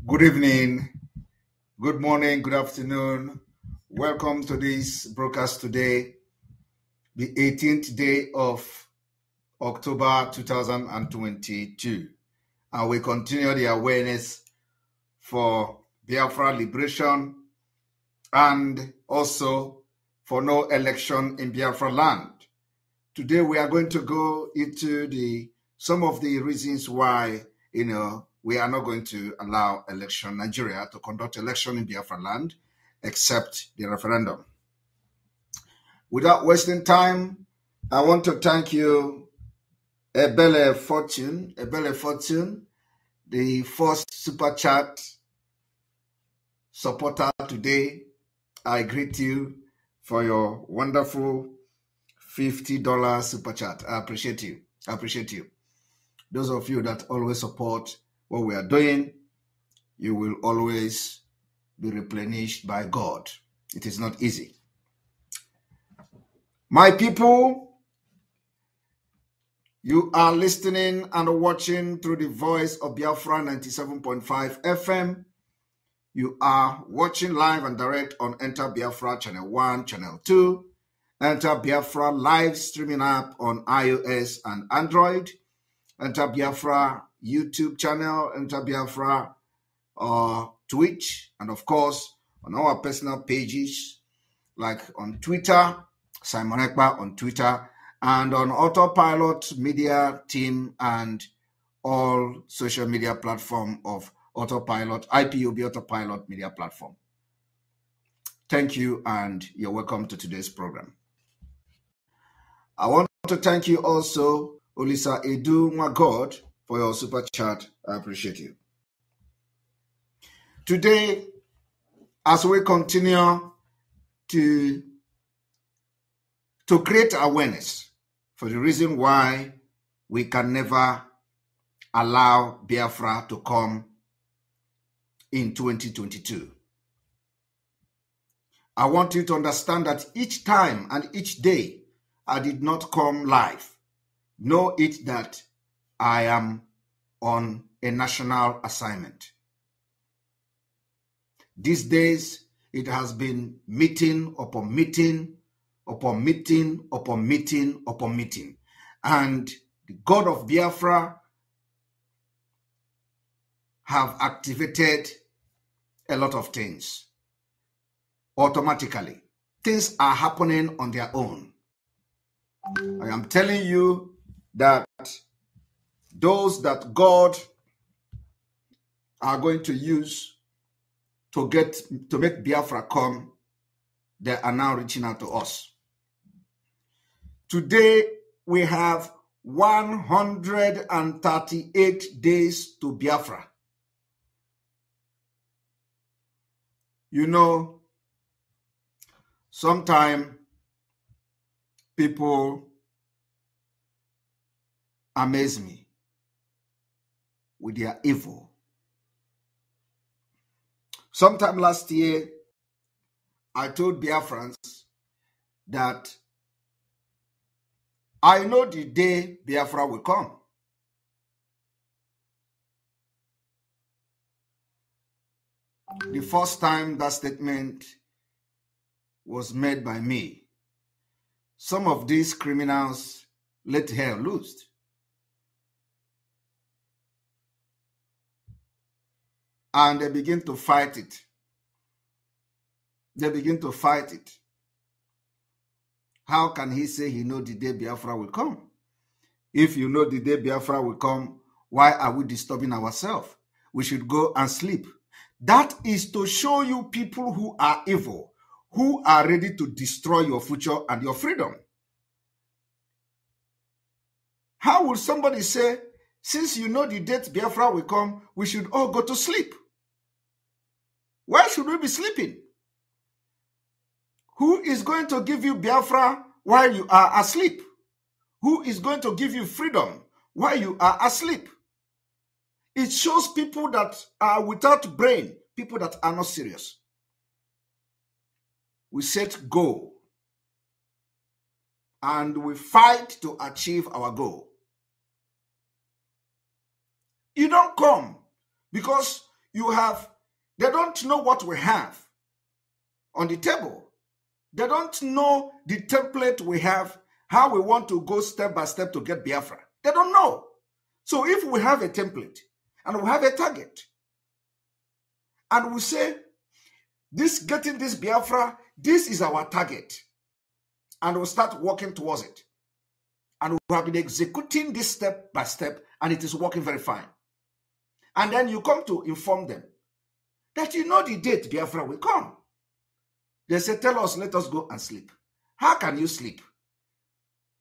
Good evening, good morning, good afternoon. Welcome to this broadcast today, the 18th day of October 2022. And we continue the awareness for Biafra liberation and also for no election in Biafra land. Today we are going to go into some of the reasons why, we are not going to allow Nigeria to conduct election in Biafra land, except the referendum. Without wasting time, I want to thank you, Ebele Fortune, the first super chat supporter today. I greet you for your wonderful $50 super chat. I appreciate you. Those of you that always support what we are doing, you will always be replenished by God. It is not easy. My people, you are listening and watching through the voice of Biafra 97.5 FM. You are watching live and direct on Enter Biafra Channel 1, Channel 2, Enter Biafra live streaming app on iOS and Android, Enter Biafra YouTube channel, Enter Biafra Twitch, and of course on our personal pages like on Twitter, Simon Ekpa on Twitter, and on Autopilot Media Team and all social media platform of Autopilot, IPOB Autopilot Media Platform. Thank you, and you're welcome to today's program. I want to thank you also, Olisa Edu Mwagod, for your super chat. I appreciate you. Today, as we continue to create awareness for the reason why we can never allow Biafra to come in 2022. I want you to understand that each time and each day I did not come live, know it that I am on a national assignment. These days, it has been meeting upon meeting, upon meeting, upon meeting, upon meeting. And the God of Biafra have activated a lot of things automatically. Things are happening on their own. I am telling you that those that God are going to use to make Biafra come, they are now reaching out to us. Today, we have 138 days to Biafra. You know, sometimes people amaze me with their evil. Sometime last year, I told Biafrans that I know the day Biafra will come. The first time that statement was made by me, some of these criminals let hell loose. And they begin to fight it. How can he say he knows the day Biafra will come? If you know the day Biafra will come, why are we disturbing ourselves? We should go and sleep. That is to show you people who are evil, who are ready to destroy your future and your freedom. How will somebody say, since you know the date Biafra will come, we should all go to sleep? Why should we be sleeping? Who is going to give you Biafra while you are asleep? Who is going to give you freedom while you are asleep? It shows people that are without brain, people that are not serious. We set goal and we fight to achieve our goal. You don't come because they don't know what we have on the table. They don't know the template we have, how we want to go step by step to get Biafra. They don't know. So if we have a template and we have a target, and we say, getting this Biafra, this is our target, and we'll start working towards it. And we have been executing this step by step, and it is working very fine. And then you come to inform them that you know the date Biafra will come. They say, tell us, let us go and sleep. How can you sleep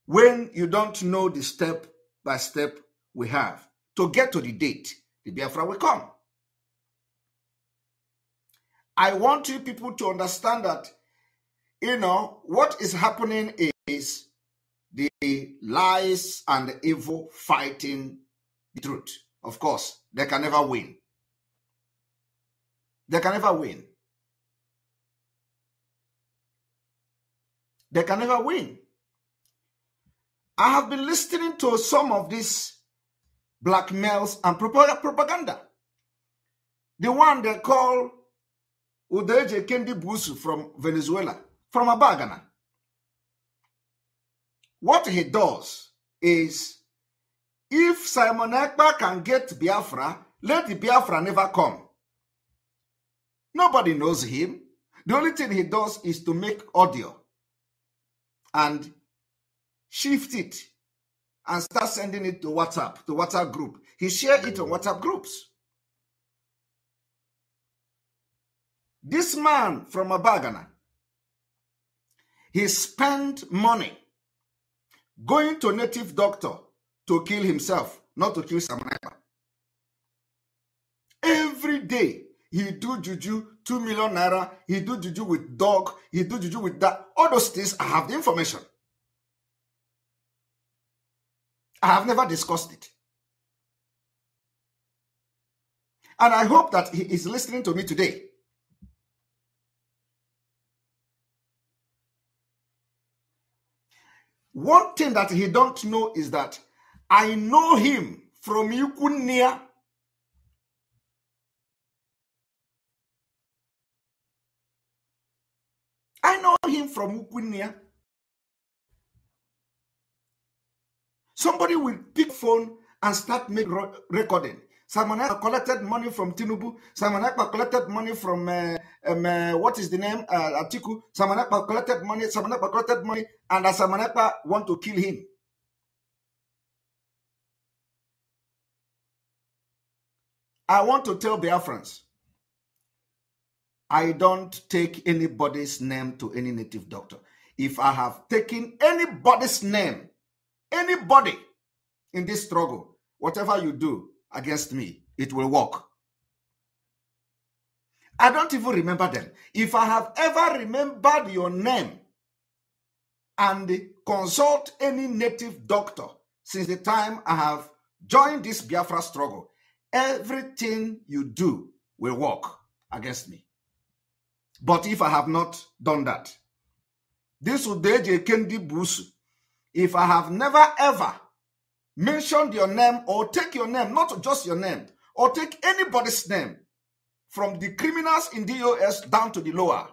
when you don't know the step by step we have to get to the date the Biafra will come? I want you people to understand that, what is happening is the lies and the evil fighting the truth. Of course, they can never win. They can never win. They can never win. I have been listening to some of these blackmails and propaganda. The one they call Udeje Kendi Busu from Venezuela, from Abagana. What he does is, if Simon Ekpa can get Biafra, let the Biafra never come. Nobody knows him. The only thing he does is to make audio and shift it and start sending it to WhatsApp group. He shared it on WhatsApp groups. This man from Abagana, he spent money going to a native doctor to kill himself, not to kill Simon Ekpa. Every day, he do juju, 2 million naira, he do juju with dog, he do juju with that. All those things, I have the information. I have never discussed it. And I hope that he is listening to me today. One thing that he don't know is that I know him from Yukunia. I know him from Yukunia. Somebody will pick phone and start make recording. Simon Ekpa collected money from Tinubu. Simon Ekpa collected money from what is the name? Atiku. Simon Ekpa collected money. Simon Ekpa collected money, and Simon Ekpa want to kill him. I want to tell Biafrans, I don't take anybody's name to any native doctor. If I have taken anybody's name, anybody in this struggle, whatever you do against me, it will work. I don't even remember them. If I have ever remembered your name and consult any native doctor since the time I have joined this Biafra struggle, everything you do will work against me. But if I have not done that, this Udeje Kendi Busu, if I have never ever mentioned your name or take your name, not just your name, or take anybody's name, from the criminals in DOS down to the lower,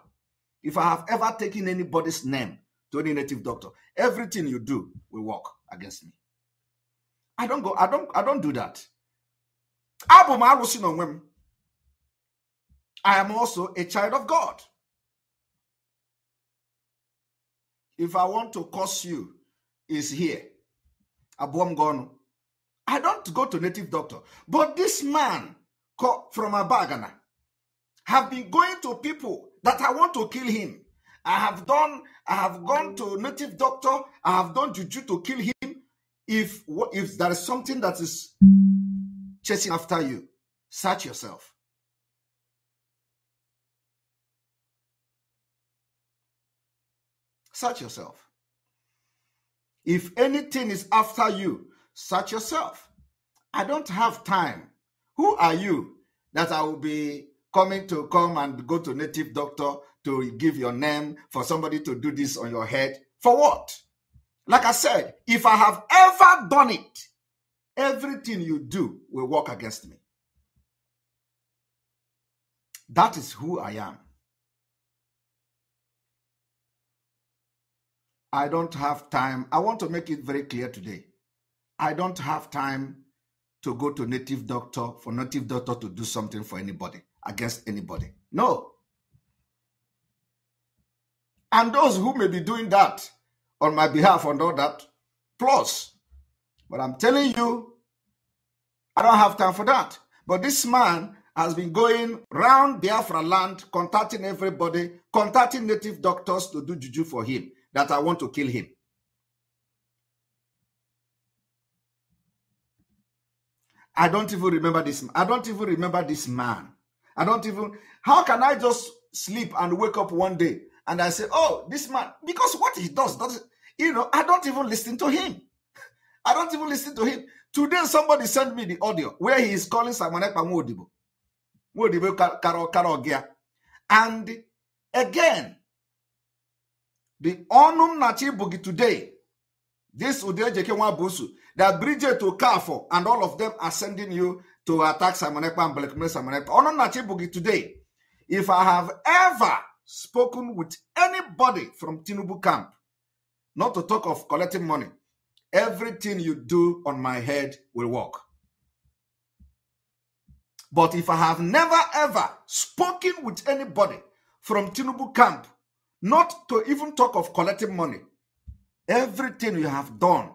if I have ever taken anybody's name to any native doctor, everything you do will work against me. I don't do that. I am also a child of God. If I want to curse you, is here. I don't go to native doctor. But this man from Abagana have been going to people that I want to kill him. I have gone to native doctor. I have done juju to kill him. If there is something that is chasing after you, search yourself. Search yourself. If anything is after you, search yourself. I don't have time. Who are you that I will be come and go to native doctor to give your name for somebody to do this on your head? For what? Like I said, if I have ever done it, everything you do will work against me. That is who I am. I don't have time. I want to make it very clear today. I don't have time to go to native doctor for native doctor to do something for anybody, against anybody. No. And those who may be doing that on my behalf and all that, plus. But I'm telling you, I don't have time for that. But this man has been going round Biafra land, contacting everybody, contacting native doctors to do juju for him, that I want to kill him. I don't even remember this. I don't even remember this man. I don't even. How can I just sleep and wake up one day and I say, oh, this man, because what he does, I don't even listen to him. I don't even listen to him. Today, somebody sent me the audio where he is calling Simon Ekpa Modibo. And again, the Onum Nachi Bugi today, this Udejekwa Busu, that Bridget to Carfor and all of them are sending you to attack Simon Ekpa and blackmail Simon Ekpa. Onum Nachi Bugi today, if I have ever spoken with anybody from Tinubu camp, not to talk of collecting money, everything you do on my head will work. But if I have never ever spoken with anybody from Tinubu camp, not to even talk of collecting money, everything you have done,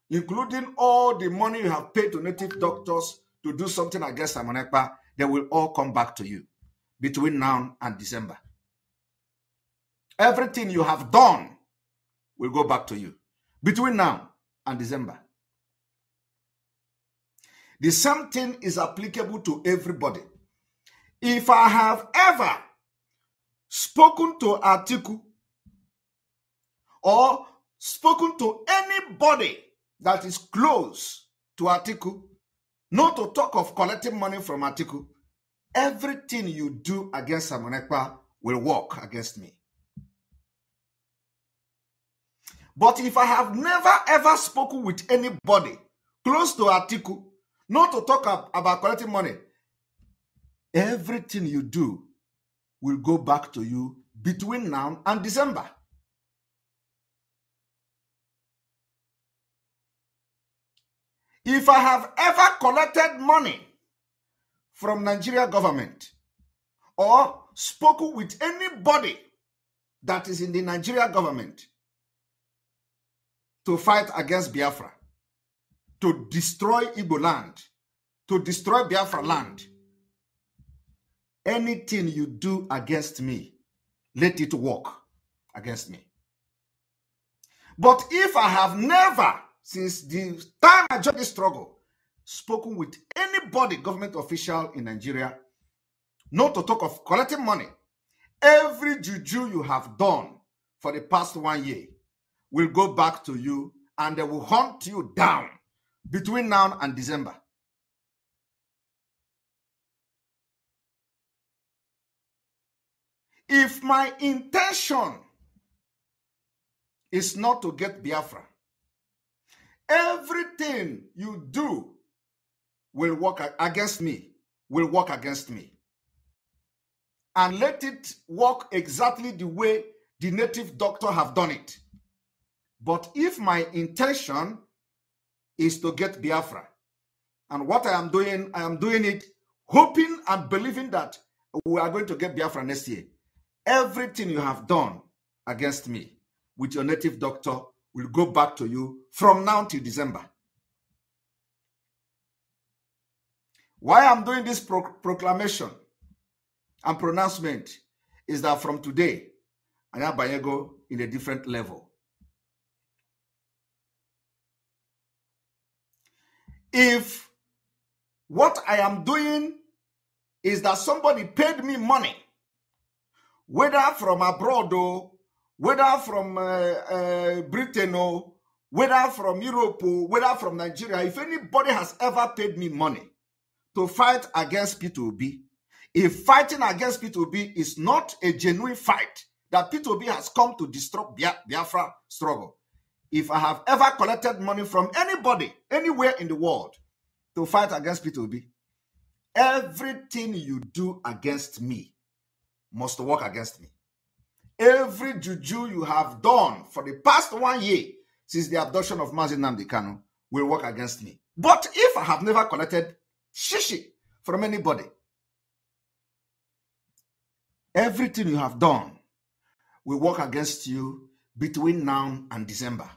including all the money you have paid to native doctors to do something against Simon Ekpa, they will all come back to you between now and December. Everything you have done will go back to you between now and December. The same thing is applicable to everybody. If I have ever spoken to Atiku or spoken to anybody that is close to Atiku, not to talk of collecting money from Atiku, everything you do against Simon Ekpa will work against me. But if I have never ever spoken with anybody close to Atiku, not to talk about collecting money, everything you do will go back to you between now and December. If I have ever collected money from Nigeria government or spoken with anybody that is in the Nigeria government to fight against Biafra, to destroy Igbo land, to destroy Biafra land, anything you do against me, let it work against me. But if I have never, since the time I joined this struggle, spoken with anybody, government official in Nigeria, not to talk of collecting money, every juju you have done for the past 1 year will go back to you and they will hunt you down between now and December. If my intention is not to get Biafra, everything you do will work against me, And let it work exactly the way the native doctor have done it. But if my intention is to get Biafra, and what I am doing it hoping and believing that we are going to get Biafra next year, everything you have done against me with your native doctor will go back to you from now till December. Why I'm doing this proclamation and pronouncement is that from today, I am Bayego in a different level. If what I am doing is that somebody paid me money, whether from abroad or whether from Britain or whether from Europe or whether from Nigeria, if anybody has ever paid me money to fight against P2B, if fighting against P2B is not a genuine fight, that P2B has come to disrupt Biafra struggle, if I have ever collected money from anybody, anywhere in the world, to fight against P2B. Everything you do against me must work against me. Every juju you have done for the past 1 year since the abduction of Mazi Nnamdi Kanu will work against me. But if I have never collected shishi from anybody, everything you have done will work against you between now and December.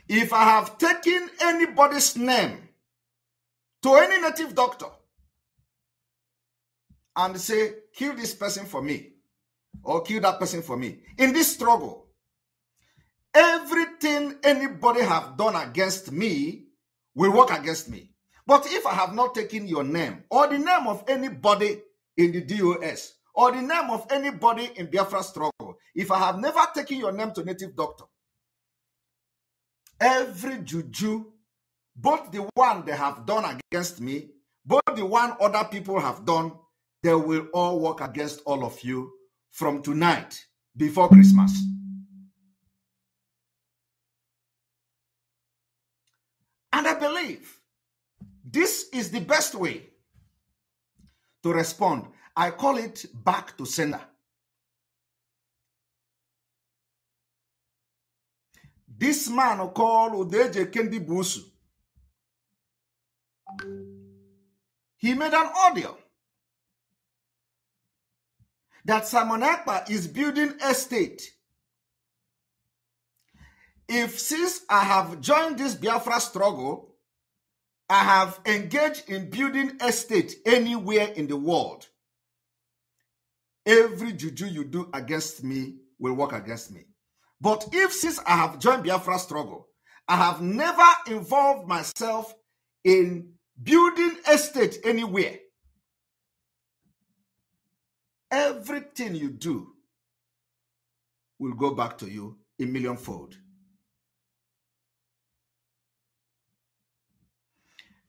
If I have taken anybody's name to any native doctor and say, kill this person for me, or kill that person for me, in this struggle, everything anybody have done against me will work against me. But if I have not taken your name, or the name of anybody in the DOS, or the name of anybody in Biafra struggle, if I have never taken your name to native doctor, every juju, both the one they have done against me, both the one other people have done, they will all work against all of you from tonight before Christmas. And I believe this is the best way to respond. I call it back to sender. This man called Udeje Kendi Busu, he made an audio that Simon Ekpa is building estate. If since I have joined this Biafra struggle, I have engaged in building estate anywhere in the world, every juju you do against me will work against me. But if since I have joined Biafra struggle, I have never involved myself in building estate anywhere, everything you do will go back to you a millionfold.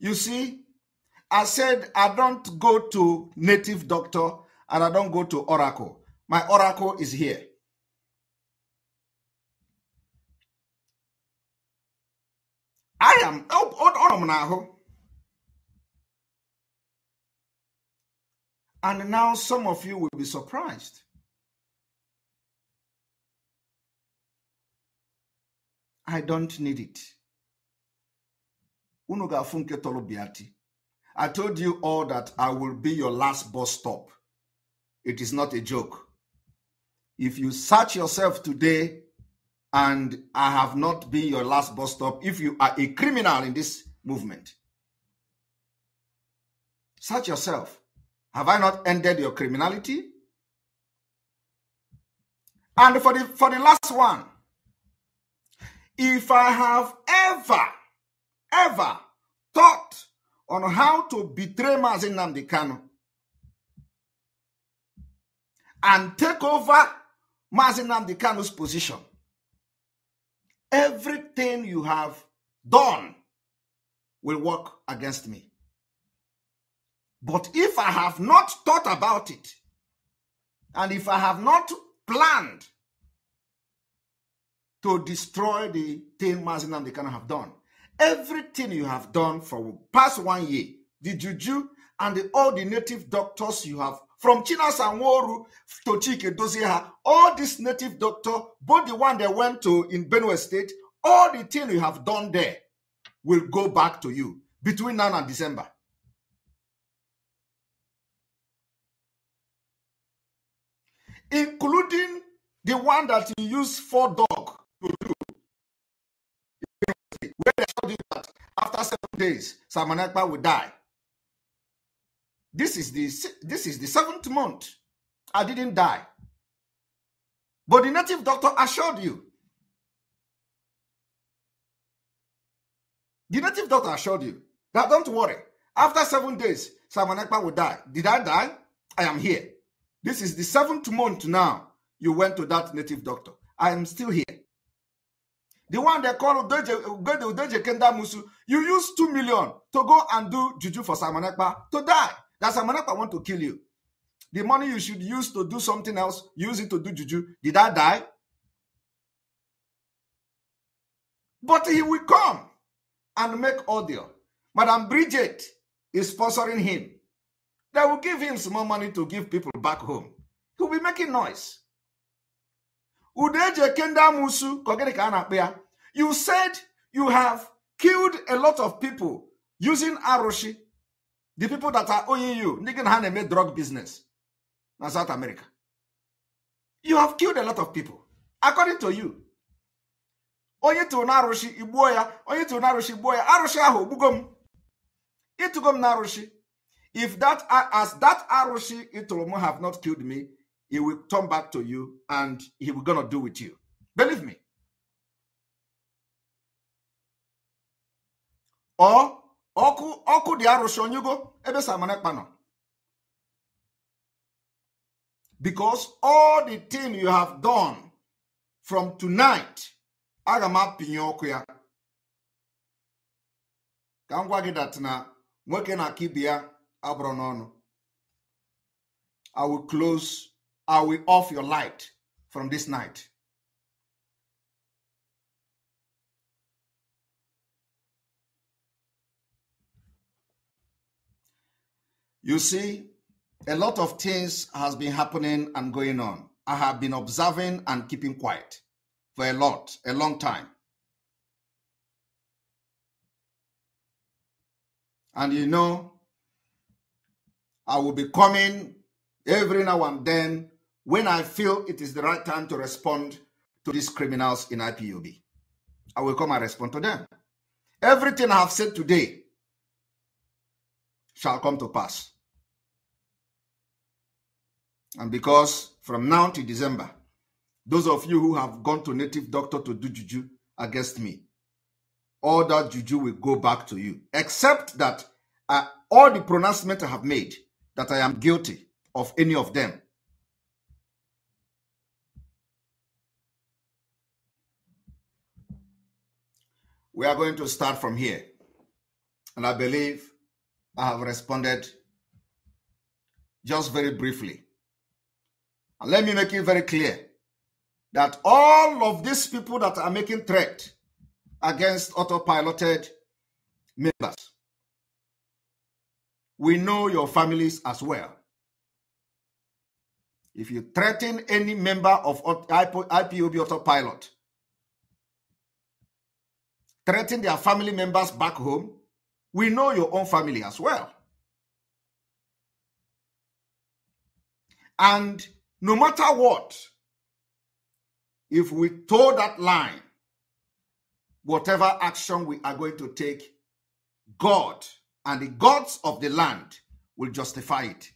You see, I said I don't go to native doctor and I don't go to oracle. My oracle is here. I am and now some of you will be surprised. I don't need it. I told you all that I will be your last bus stop. It is not a joke. If you search yourself today and I have not been your last bus stop, if you are a criminal in this movement, search yourself. Have I not ended your criminality? And for the last one, if I have ever thought on how to betray Mazi Nnamdi Kanu and take over Mazi Nnamdi Kanu's position, everything you have done will work against me. But if I have not thought about it, and if I have not planned to destroy the thing Mazi Nnamdi Kanu have done, everything you have done for past 1 year, the juju and all the native doctors you have, from China Sanworu to Chike Dozieha, all these native doctors, both the one that went to in Benue State, all the thing you have done there will go back to you between now and December. Including the one that you use for dog to do. Where they showed you that after 7 days, Simon Ekpa will die. This is the 7th month. I didn't die. But the native doctor assured you. The native doctor assured you that don't worry. After 7 days, Simon Ekpa will die. Did I die? I am here. This is the 7th month now. You went to that native doctor. I am still here. The one they call Udeje Kenda Musu, you use 2 million to go and do juju for Simon Ekpa to die. That Simon Ekpa want to kill you. The money you should use to do something else, use it to do juju. Did I die? But he will come and make audio. Madam Bridget is sponsoring him. They will give him some more money to give people back home. He'll be making noise. Udeje Kenda Musu, you said you have killed a lot of people using Aroshi, the people that are owing you, nigga made drug business in South America. You have killed a lot of people, according to you. Onye to Naroshi Iboya, onye to Naroshi Iboya, Aroshi aho bugom. Itugom Naroshi. If that as that Aroshi Itolomo have not killed me, he will turn back to you and he will gonna do with you. Believe me. Or oku di Aroshi onyugo ebe samane pano. Because all the thing you have done from tonight, agama pinyo kuya. Kangwa gidat na mweke na kibia abronono. I will off your light from this night. You see, a lot of things has been happening and going on. I have been observing and keeping quiet for a long time. And you know, I will be coming every now and then when I feel it is the right time to respond to these criminals in IPOB. I will come and respond to them. Everything I have said today shall come to pass. And because from now to December, those of you who have gone to native doctor to do juju against me, all that juju will go back to you, except that all the pronouncement I have made that I am guilty of any of them. We are going to start from here. And I believe I have responded just very briefly. And let me make it very clear that all of these people that are making threat against autopiloted members, we know your families as well. If you threaten any member of IPOB autopilot, threaten their family members back home, we know your own family as well. And no matter what, if we toe that line, whatever action we are going to take, God and the gods of the land will justify it.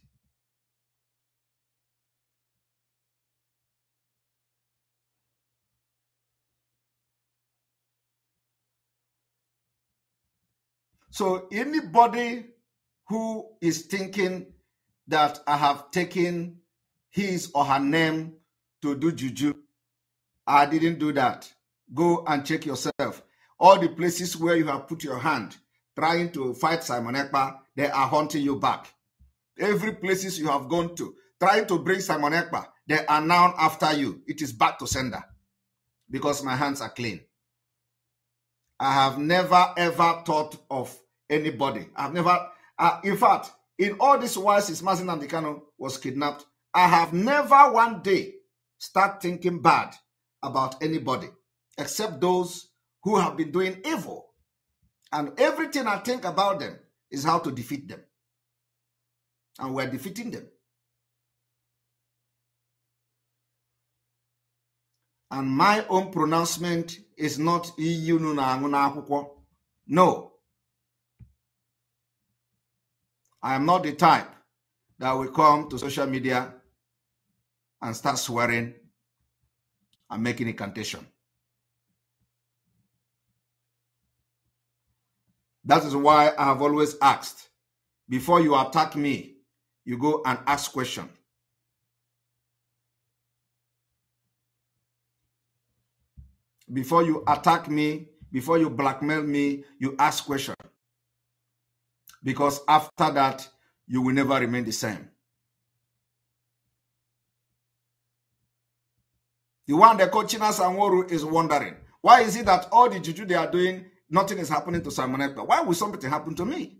So anybody who is thinking that I have taken his or her name to do juju, I didn't do that. Go and check yourself. All the places where you have put your hand trying to fight Simon Ekpa, they are haunting you back. Every places you have gone to, trying to bring Simon Ekpa, they are now after you. It is back to sender because my hands are clean. I have never ever thought of anybody. I've never, in fact, in all this while since Mazi Nnamdi Kanu was kidnapped, I have never one day start thinking bad about anybody except those who have been doing evil. And everything I think about them is how to defeat them. And we're defeating them. And my own pronouncement is not EU No. I am not the type that will come to social media and start swearing and making incantation. That is why I have always asked, before you attack me, you go and ask questions. Before you attack me, before you blackmail me, you ask questions. Because after that, you will never remain the same. The one that coaching us and Woru is wondering, why is it that all the juju they are doing, nothing is happening to Simon Ekpa. Why would something happen to me?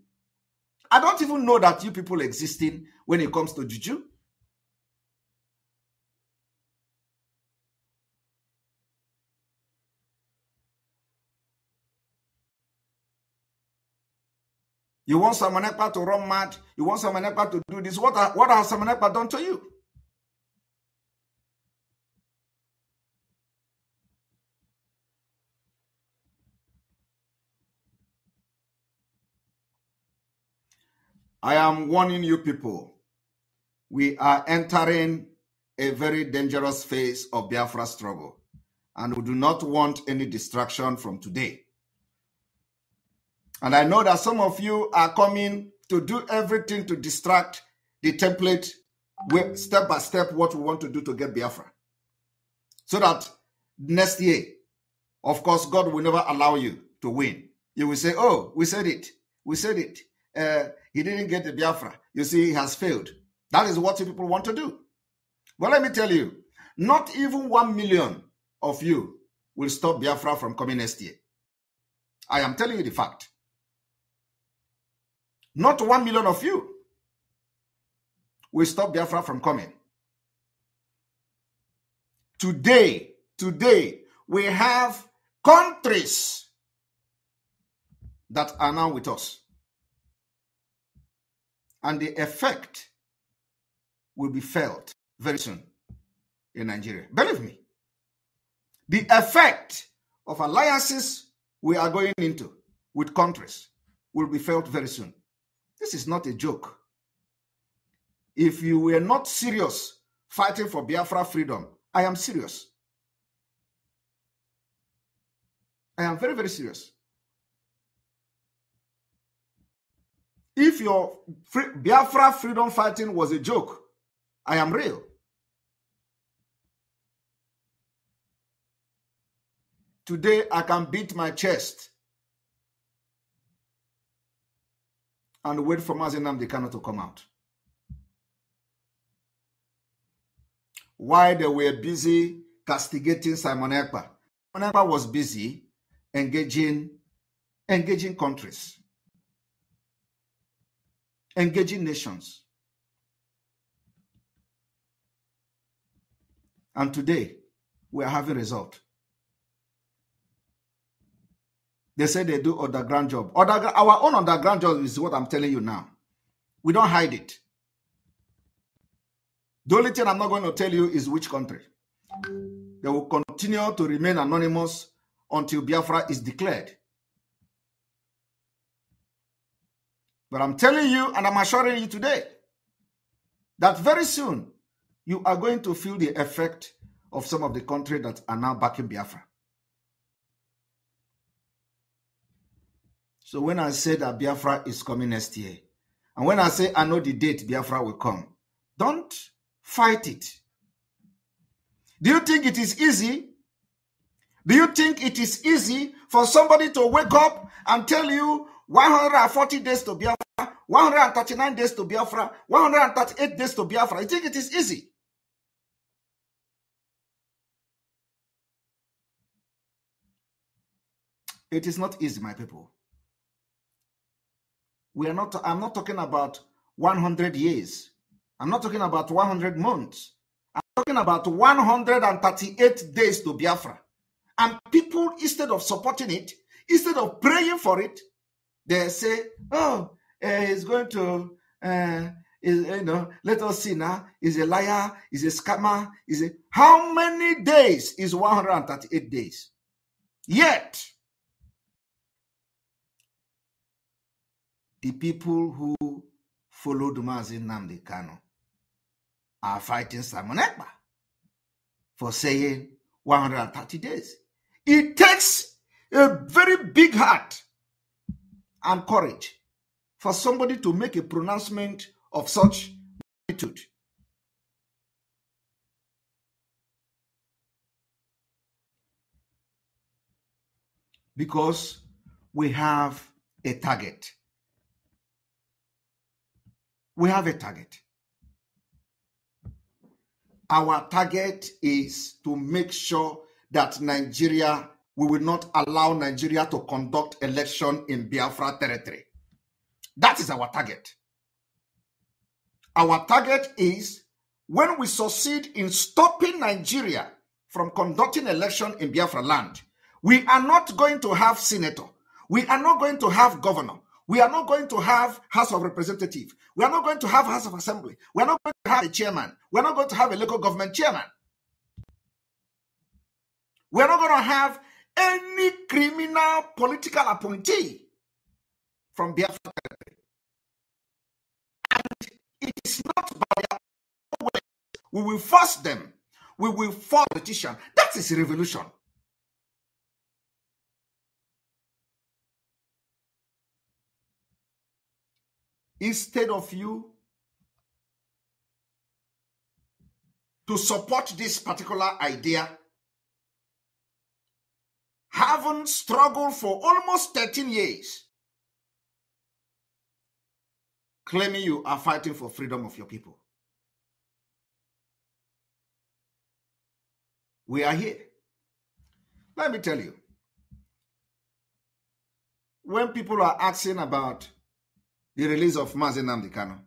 I don't even know that you people existing when it comes to juju. You want Simon Ekpa to run mad? You want Simon Ekpa to do this? What has Simon Ekpa done to you? I am warning you people. We are entering a very dangerous phase of Biafra struggle, and we do not want any distraction from today. And I know that some of you are coming to do everything to distract the template, step by step, what we want to do to get Biafra. So that next year, of course, God will never allow you to win. You will say, oh, we said it. We said it. He didn't get the Biafra. You see, he has failed. That is what people want to do. But let me tell you, not even 1 million of you will stop Biafra from coming next year. I am telling you the fact. Not 1 million of you will stop Biafra from coming. Today, we have countries that are now with us. And the effect will be felt very soon in Nigeria. Believe me. The effect of alliances we are going into with countries will be felt very soon. This is not a joke. If you were not serious fighting for Biafra freedom, I am serious. I am very, very serious. If your Biafra freedom fighting was a joke, I am real. Today, I can beat my chest and wait for Mazi Nnamdi Kanu to come out. While they were busy castigating Simon Ekpa, Simon Ekpa was busy engaging countries, engaging nations. And today, we are having result. They say they do underground job. Our own underground job is what I'm telling you now. We don't hide it. The only thing I'm not going to tell you is which country. They will continue to remain anonymous until Biafra is declared. But I'm telling you, and I'm assuring you today, that very soon, you are going to feel the effect of some of the countries that are now backing Biafra. So when I say that Biafra is coming next year, and when I say I know the date Biafra will come, don't fight it. Do you think it is easy? Do you think it is easy for somebody to wake up and tell you 140 days to Biafra, 139 days to Biafra, 138 days to Biafra? You think it is easy? It is not easy, my people. I'm not talking about 100 years. I'm not talking about 100 months. I'm talking about 138 days to Biafra. And people, instead of supporting it, instead of praying for it, they say, oh, he's going to, let us see now. He's a liar, he's a scammer. How many days is 138 days? Yet, the people who followed Mazi Nnamdi Kanu are fighting Simon Ekpa for saying 130 days. It takes a very big heart and courage for somebody to make a pronouncement of such magnitude. Because we have a target. We have a target. Our target is to make sure that Nigeria we will not allow Nigeria to conduct election in Biafra territory. That is our target. Our target is when we succeed in stopping Nigeria from conducting election in Biafra land, we are not going to have senator. We are not going to have governor. We are not going to have House of Representatives. We are not going to have House of Assembly. We are not going to have a chairman. We are not going to have a local government chairman. We are not going to have any criminal political appointee from Biafra territory. And it is not by our way. We will force them. We will force politicians. That is a revolution. Instead of you to support this particular idea, having struggled for almost 13 years, claiming you are fighting for freedom of your people. We are here. Let me tell you, when people are asking about the release of Mazi Nnamdi Kanu,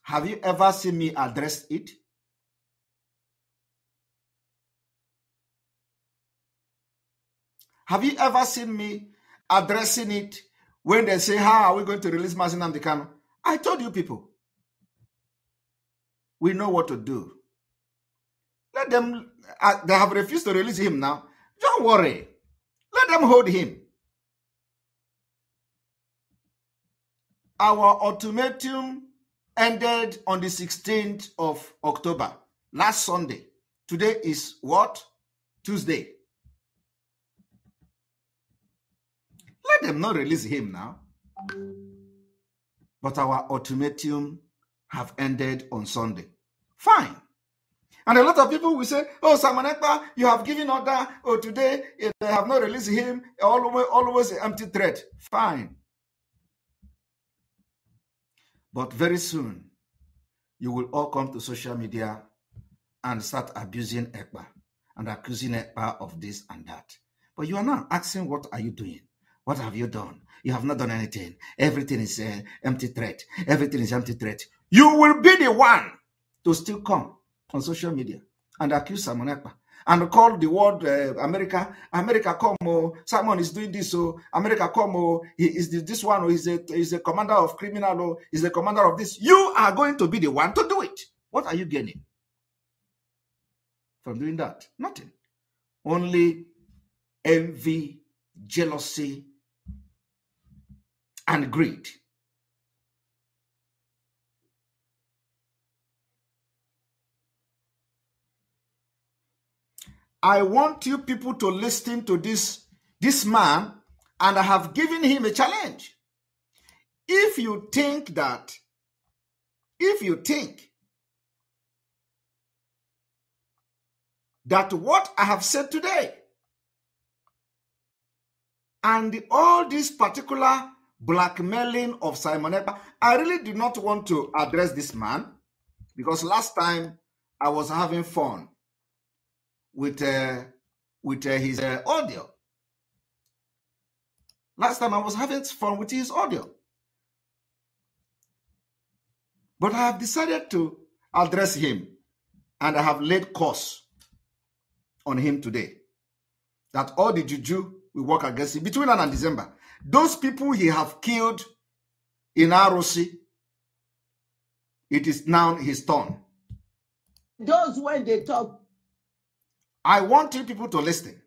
have you ever seen me address it? Have you ever seen me addressing it when they say, how are we going to release Mazi Nnamdi Kanu? I told you people, we know what to do. Let them, they have refused to release him now. Don't worry. Let them hold him. Our ultimatum ended on the 16th of October, last Sunday. Today is what? Tuesday. Let them not release him now. But our ultimatum have ended on Sunday. Fine. And a lot of people will say, oh, Simon Ekpa, you have given order. Oh, today they have not released him. Always an empty threat. Fine. But very soon, you will all come to social media and start abusing Ekpa and accusing Ekpa of this and that. But you are not asking, what are you doing? What have you done? You have not done anything. Everything is empty threat. Everything is empty threat. You will be the one to still come on social media and accuse Simon Ekpa and call the world America. America come, oh, Simon is doing this, oh, America come, oh, he is this one, oh, he's a commander of criminal, oh, he's the commander of this. You are going to be the one to do it. What are you gaining from doing that? Nothing. Only envy, jealousy, and greed. I want you people to listen to this man, and I have given him a challenge. If you think that what I have said today and all this particular blackmailing of Simon Ekpa, I really do not want to address this man, because last time I was having fun with his audio. Last time I was having fun with his audio. But I have decided to address him, and I have laid course on him today. That all the juju will work against him between now and December. Those people he have killed in Arosi, it is now his turn. Those when they talk. I want you people to listen.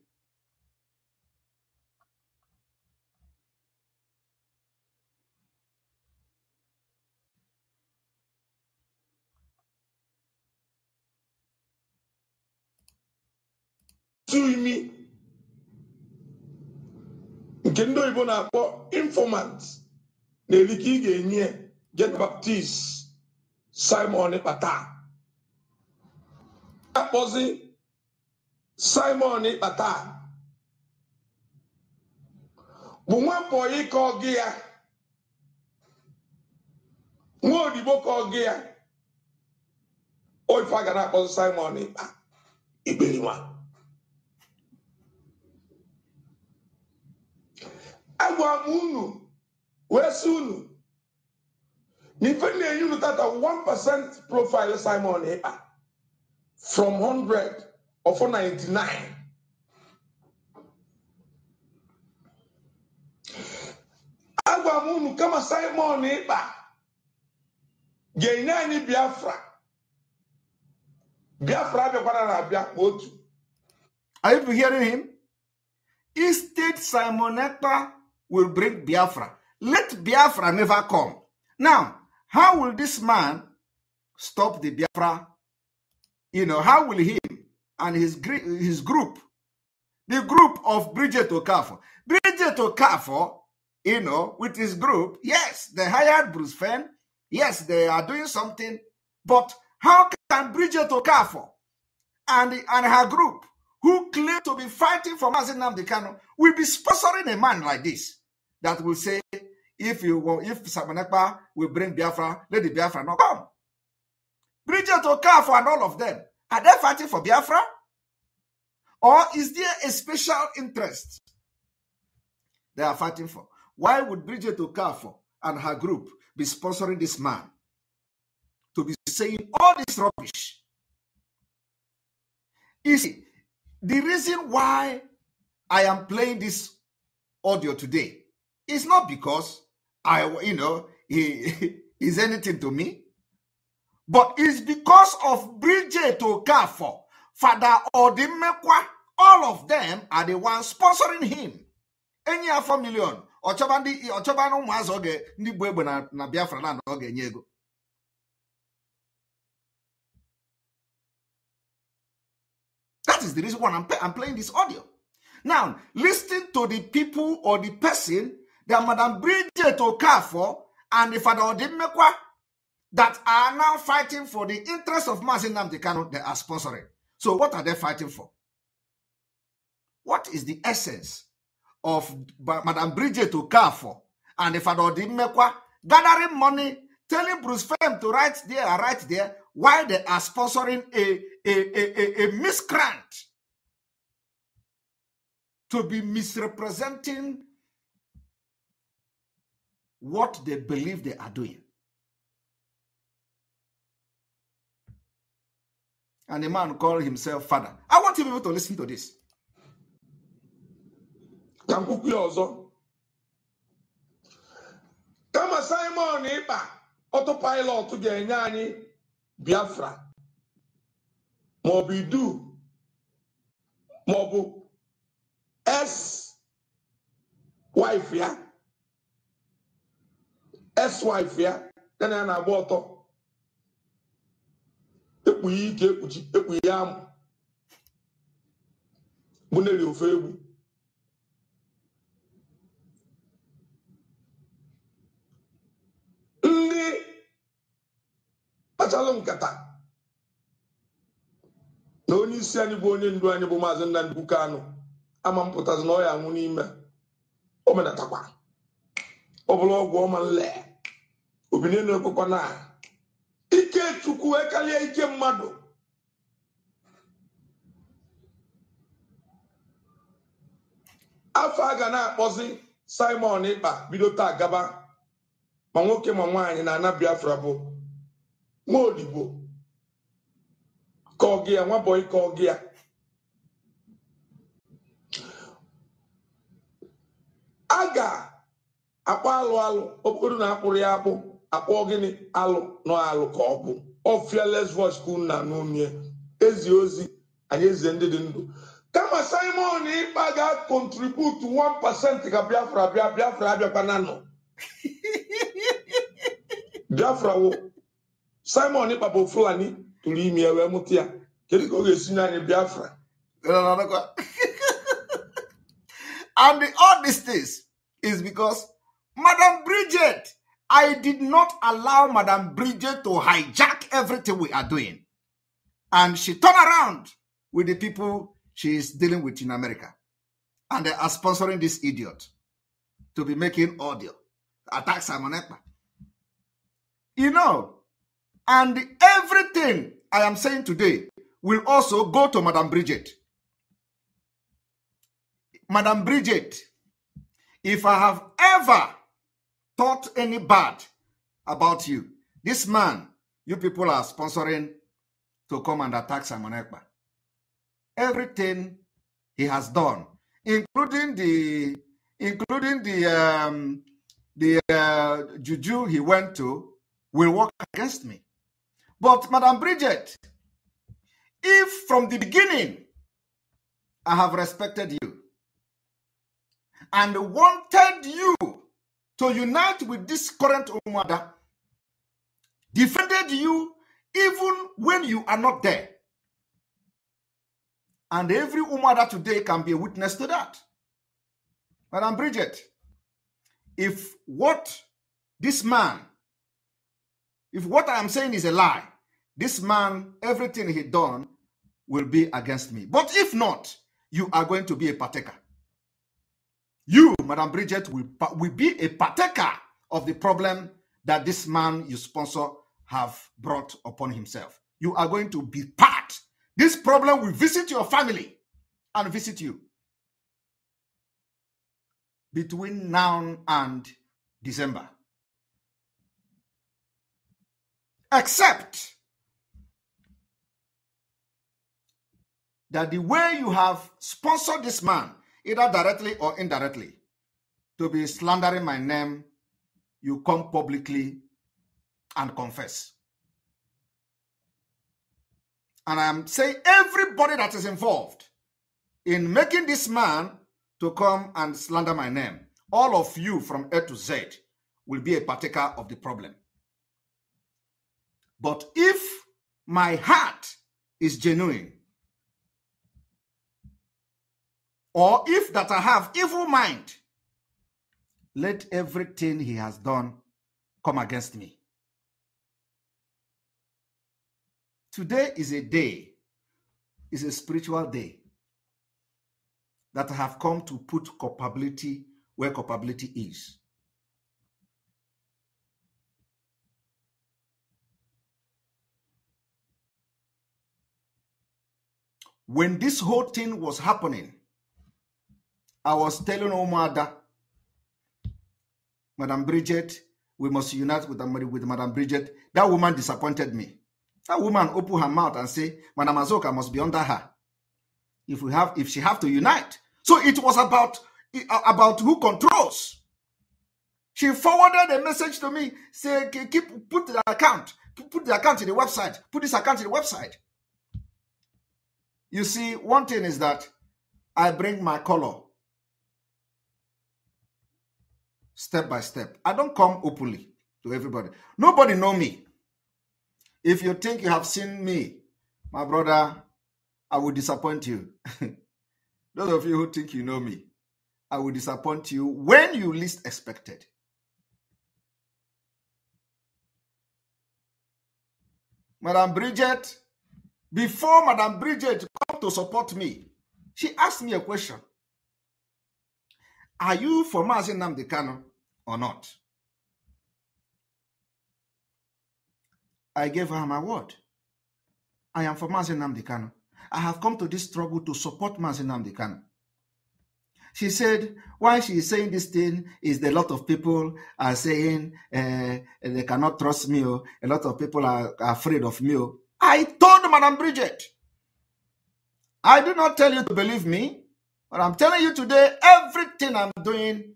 Tsunami. Nke ndị oyibo na-akpọ informant na-erike ị ga-enye John Baptist Simon Ekpa. Akpọzi Simon Ekpa bụ nwapọ ike ọgị ya, nwa odibo ka ọgị ya, oife a ga na-akpọzi Simon Ekpa Iberiwa. Agwa unu, where's unu? Nife you that a 1% profile Simon Ekpa from 100 or for 99. Agwa unu kama Simon Ekpa. Genyani Biafra. Biafra be Are you hearing him? Instead, Simon Ekpa will bring Biafra. Let Biafra never come. Now, how will this man stop the Biafra? You know, how will he and his group, the group of Bridget Okafor, you know, with his group, yes, they hired Bruce Fenn. Yes, they are doing something. But how can Bridget Okafor and her group, who claim to be fighting for Mazi Nnamdi Kanu, will be sponsoring a man like this that will say, if Simon Ekpa will bring Biafra, let the Biafra not come. Bridget Okafor and all of them, are they fighting for Biafra? Or is there a special interest they are fighting for? Why would Bridget Okafor and her group be sponsoring this man to be saying all this rubbish? You see, the reason why I am playing this audio today is not because he is anything to me, but it's because of Bridget Okafor, Father Odimekwa. All of them are the ones sponsoring him. Any 4 million, Ochobano Mazoge, Nibwebo na Biafra na Oge Nyego. That is the reason why I'm playing this audio. Now, listen to the people or the person that Madam Bridget Okafor and the Father Odimekwa that are now fighting for the interest of Mazi Nnamdi Kanu, they are sponsoring. So what are they fighting for? What is the essence of Madam Bridget Okafor and the Father Odimekwa gathering money, telling Bruce Fem to write there, while they are sponsoring a miscreant to be misrepresenting what they believe they are doing? And the man called himself Father. I want you people to listen to this. Kama Simon Ekpa autopilot ga-enye anyị Biafra maọbụ Idu maọbụ ex-wife ya yana na-agba ọtọ ekpughi ike ekpughi ya amụ bụ neri ofe egwu. Ndị kpachalụ nkata na onye isi anyị bụ onye ndu anyị bụ Maazị Nnamdi Kanu ama mpụtazi na ọ ya anwụ n'ime o menatakwa ọ bụrụ ọgwụ ọma nle obinye na-ekwekwa na ike Chukwu ekarịa ike mmadụ. Afọ a ga na-akpọzi Simon Ekpa bido taa gaba ma nwoke ma nwaanyị na ana Biafra bụ nwa odibo ka ọ gị nwa bọyị ka ọ gị a ga-akpọ alụ okporo na akpụrụ ya akpọ gịnị alụ nọ alụ ka ọ bụ fearless voice ka unu na n'onye ezi ozi anyị eze ndị dị ndụ. Kama Simon Ekpa ga-contribute 1% ka Biafra abịakwa na nọ Biafra wo Simon Ekpa bụ Fulani tụrụ ime ewe mụta ya kedu ka ọ ga-esi n'anya Biafra? And all these things is because Madam Bridget, I did not allow Madam Bridget to hijack everything we are doing. And she turned around with the people she is dealing with in America. And they are sponsoring this idiot to be making audio, attack Simon Ekpa. You know, and everything I am saying today will also go to Madam Bridget. Madam Bridget, If I have ever thought any bad about you, this man, you people are sponsoring to come and attack Simon Ekpa. Everything he has done, including the juju he went to, will work against me. But Madam Bridget, if from the beginning I have respected you and wanted you to unite with this current Umuada, defended you even when you are not there, and every Umuada today can be a witness to that. Madam Bridget, if what I am saying is a lie, this man, everything he done will be against me. But if not, you are going to be a partaker. You, Madam Bridget, will be a partaker of the problem that this man you sponsor have brought upon himself. You are going to be part. This problem will visit your family and visit you between now and December. Except that the way you have sponsored this man, either directly or indirectly, to be slandering my name, you come publicly and confess. And I am saying everybody that is involved in making this man to come and slander my name, all of you from A to Z will be a partaker of the problem. But if my heart is genuine, or if that I have evil mind, let everything he has done come against me. Today is a day, is a spiritual day that I have come to put culpability where culpability is. When this whole thing was happening, I was telling Omada, Madam Bridget, we must unite with Madam Bridget. That woman disappointed me. That woman opened her mouth and said, Madam Azoka must be under her. If she have to unite. So it was about who controls. She forwarded a message to me, say, put the account in the website, put this account in the website. You see, one thing is that I bring my color step by step. I don't come openly to everybody. Nobody know me. If you think you have seen me, my brother, I will disappoint you. Those of you who think you know me, I will disappoint you when you least expected. Madam Bridget, before Madam Bridget come to support me, she asked me a question. Are you for Mazi Nnamdi Kanu or not? I gave her my word. I am for Mazi Nnamdi Kanu. I have come to this struggle to support Mazi Nnamdi Kanu. She said, why she is saying this thing is that a lot of people are saying they cannot trust me. A lot of people are afraid of me. I told Madam Bridget, I do not tell you to believe me, but I'm telling you today, everything I'm doing,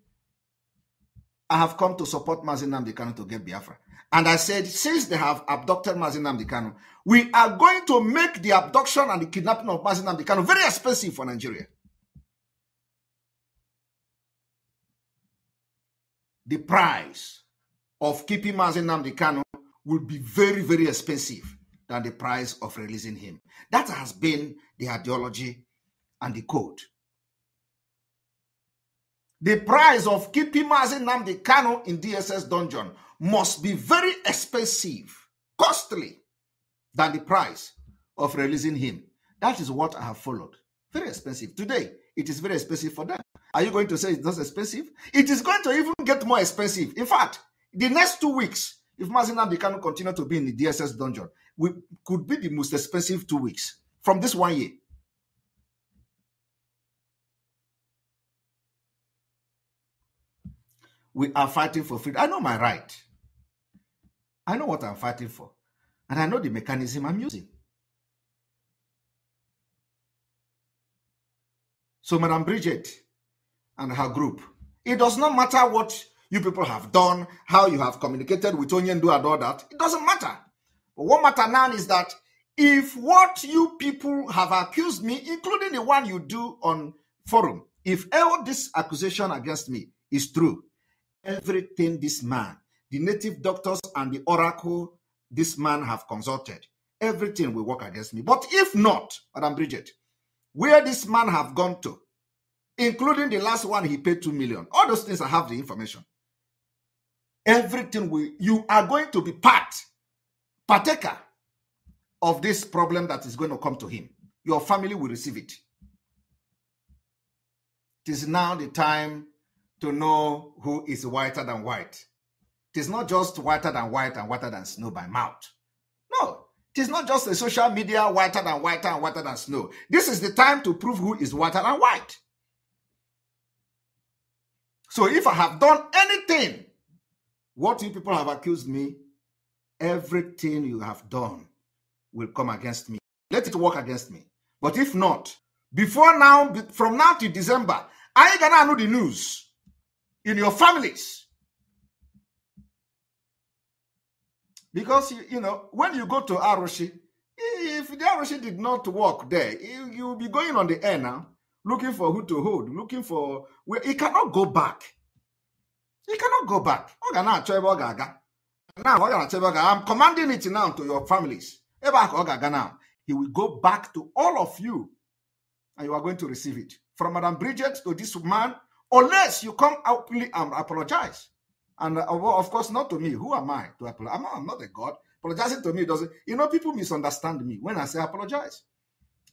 I have come to support Mazi Nnamdi Kanu to get Biafra. And I said, since they have abducted Mazi Nnamdi Kanu, we are going to make the abduction and the kidnapping of Mazi Nnamdi Kanu very expensive for Nigeria. The price of keeping Mazi Nnamdi Kanu will be very, very expensive than the price of releasing him. That has been the ideology and the code. The price of keeping Mazi Nnamdi Kanu in DSS dungeon must be very expensive, costly, than the price of releasing him. That is what I have followed. Very expensive. Today, it is very expensive for them. Are you going to say it's not expensive? It is going to even get more expensive. In fact, the next 2 weeks, if Mazi Nnamdi Kanu continue to be in the DSS dungeon, could be the most expensive 2 weeks from this 1 year. we are fighting for freedom. I know my right. I know what I'm fighting for. And I know the mechanism I'm using. So, Madam Bridget and her group, it does not matter what you people have done, how you have communicated with Onyendu and all that. It doesn't matter. But what matters now is that if what you people have accused me, including the one you do on forum, if all this accusation against me is true, everything this man, the native doctors and the oracle this man have consulted, everything will work against me. But if not, Madam Bridget, where this man have gone to, including the last one he paid 2 million, all those things I have the information. Everything you are going to be partaker of this problem that is going to come to him. Your family will receive it. It is now the time to know who is whiter than white. It is not just whiter than white and whiter than snow by mouth. No, it is not just a social media whiter than whiter and whiter than snow. This is the time to prove who is whiter than white. So if I have done anything, what you people have accused me, everything you have done will come against me. Let it work against me. But if not, before now, from now to December, I ain't gonna know the news in your families. Because, you know, when you go to Aroshi, if the Aroshi did not work there, you'll be going on the air now, looking for who to hold, looking for where he cannot go back. He cannot go back. I'm commanding it now to your families. Now, he will go back to all of you, and you are going to receive it. From Madam Bridget to this man, unless you come out and apologize. And of course, not to me. Who am I to apologize? I'm not a God. Apologizing to me doesn't. You know, people misunderstand me when I say apologize.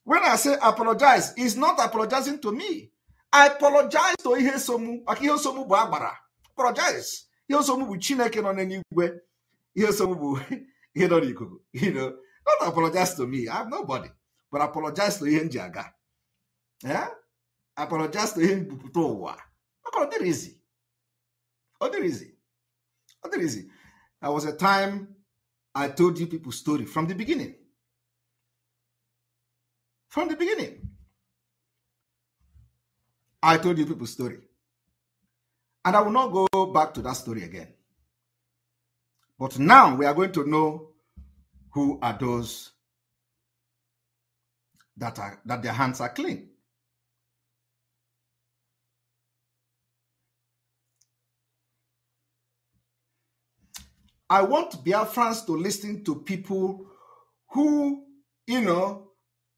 When I say apologize, it's not apologizing to me. I apologize to Ihesomu. Akihesomu bu agbara. Apologize. Ihesomu bu Chineke no n'eluigwe. Ihesomu bu Ihedorikuku. You know, not apologize to me. I'm nobody. But apologize to Ihenjaga. Yeah? Apologize to him. There is easy. There was a time I told you people's story from the beginning. From the beginning. I told you people's story. And I will not go back to that story again. But now we are going to know who are those that their hands are clean. I want Biafrans to listen to people who, you know,